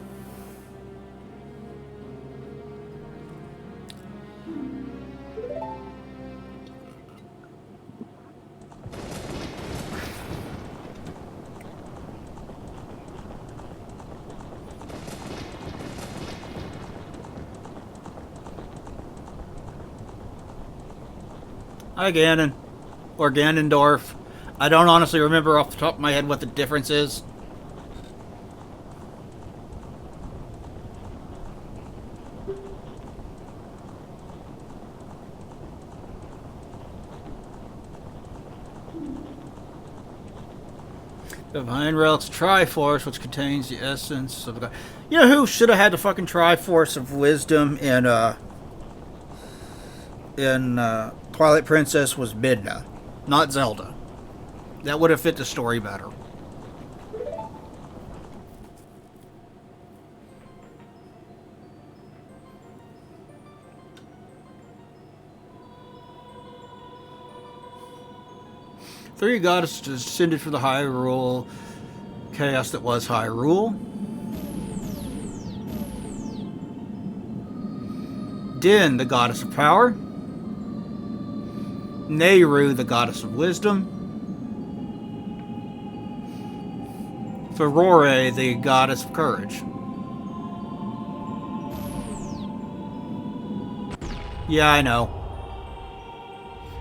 S1: Hi, Ganon. Or Ganondorf. I don't honestly remember off the top of my head what the difference is. Divine Relics Triforce, which contains the essence of God. You know who should have had the fucking Triforce of Wisdom in Twilight Princess was Midna, not Zelda. That would have fit the story better. Three goddesses descended from the Hyrule chaos that was Hyrule. Din, the goddess of power. Nehru, the goddess of wisdom. Furore, the goddess of courage. Yeah, I know.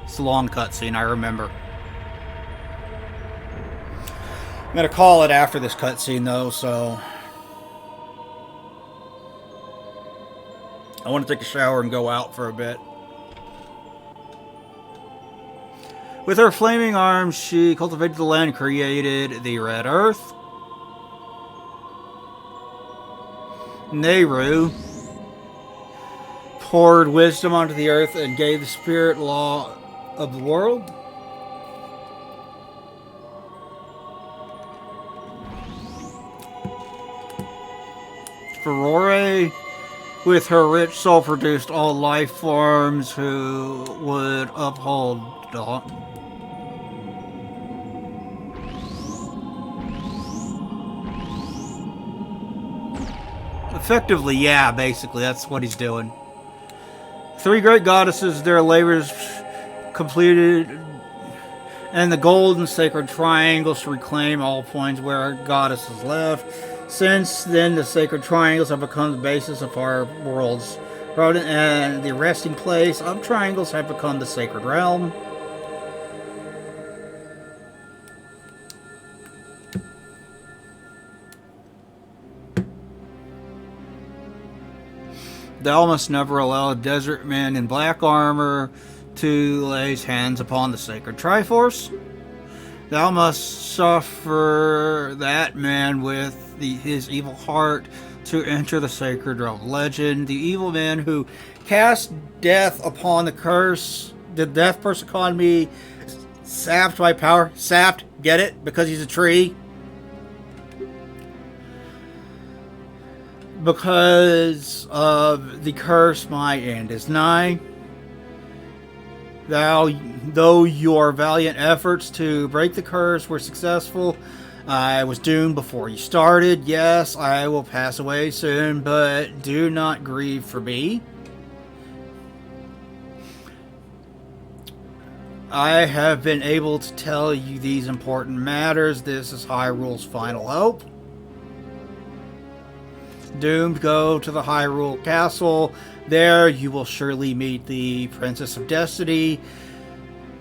S1: It's a long cutscene, I remember. I'm gonna call it after this cutscene, though, so... I want to take a shower and go out for a bit. With her flaming arms, she cultivated the land, created the Red Earth. Nehru poured wisdom onto the earth and gave the spirit law of the world. Furore, with her rich soul, produced all life forms who would uphold Dawn. Effectively, yeah, basically, that's what he's doing. Three great goddesses, their labors completed, and the golden sacred triangles to reclaim all points where goddesses left. Since then, the sacred triangles have become the basis of our worlds, and the resting place of triangles have become the sacred realm. Thou must never allow a desert man in black armor to lay his hands upon the sacred Triforce. Thou must suffer that man with his evil heart to enter the sacred realm. Legend, the evil man who cast death upon the curse, the death curse upon me, sapped my power. Sapped, get it? Because he's a tree. Because of the curse, my end is nigh. Though your valiant efforts to break the curse were successful, I was doomed before you started. Yes, I will pass away soon, but do not grieve for me. I have been able to tell you these important matters. This is Hyrule's final hope. Doomed, go to the Hyrule Castle. There you will surely meet the Princess of Destiny.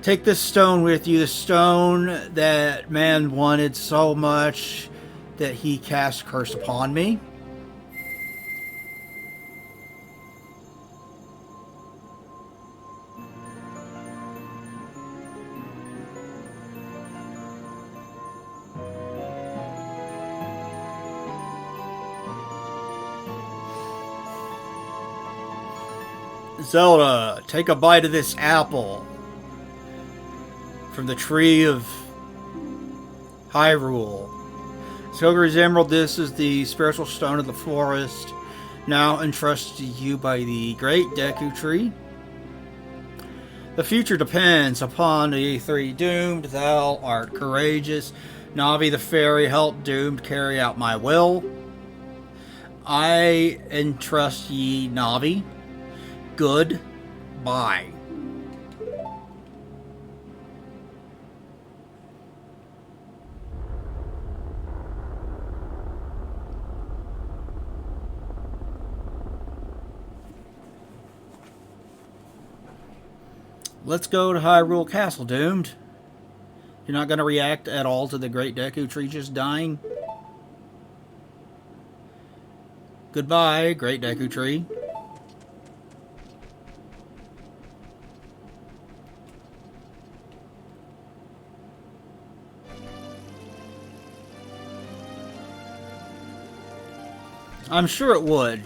S1: Take this stone with you, the stone that man wanted so much that he cast a curse upon me. Zelda, take a bite of this apple. from the Tree of Hyrule. Silgary's Emerald, this is the spiritual stone of the forest, now entrusted to you by the great Deku Tree. The future depends upon the three doomed. Thou art courageous. Navi the fairy helped doomed carry out my will. I entrust ye, Navi. Goodbye. Let's go to Hyrule Castle, Doomed. You're not going to react at all to the Great Deku Tree just dying? Goodbye, Great Deku Tree. I'm sure it would.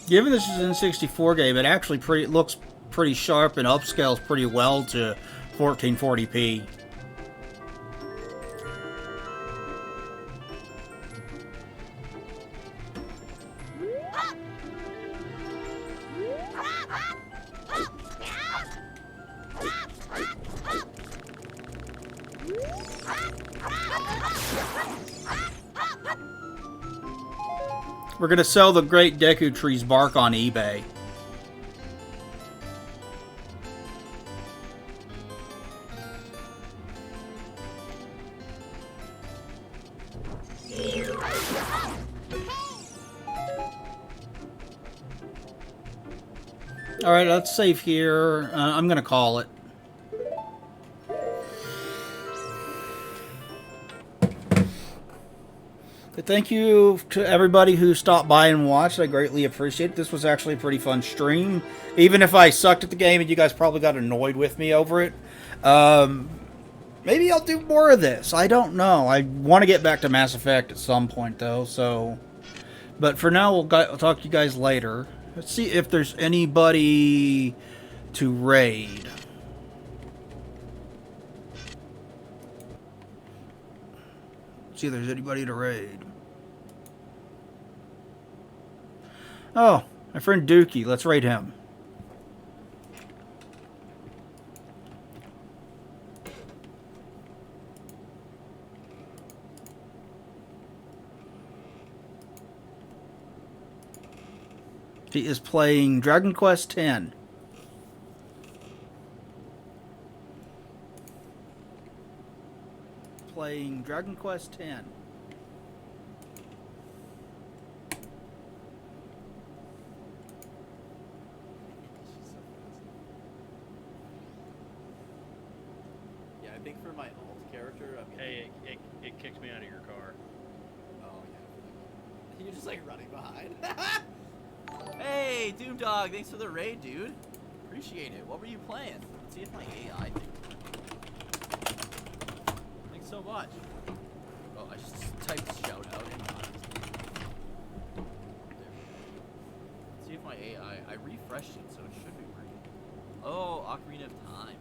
S1: Given this is an N64 game, it actually looks pretty sharp and upscales pretty well to 1440p. We're going to sell the Great Deku Tree's bark on eBay. Alright, let's save here. I'm going to call it. Thank you to everybody who stopped by and watched. I greatly appreciate it. This was actually a pretty fun stream. Even if I sucked at the game and you guys probably got annoyed with me over it. Maybe I'll do more of this. I don't know. I want to get back to Mass Effect at some point, though. So, but for now, I'll talk to you guys later. Let's see if there's anybody to raid. See if there's anybody to raid. Oh, my friend Dookie. Let's raid him. He is playing Dragon Quest X. Playing Dragon Quest X.
S3: Yeah, I think for my alt character, I'm gonna...
S4: Hey, it kicked me out of your car.
S3: Oh, yeah. You're just like running behind. Hey, Doom Dog, thanks for the raid, dude. Appreciate it. What were you playing? Let's see if my AI thinks. Thanks so much. Oh, I just typed shout out in Let's see if my AI, I refreshed it, so it should be working. Oh, Ocarina of Time.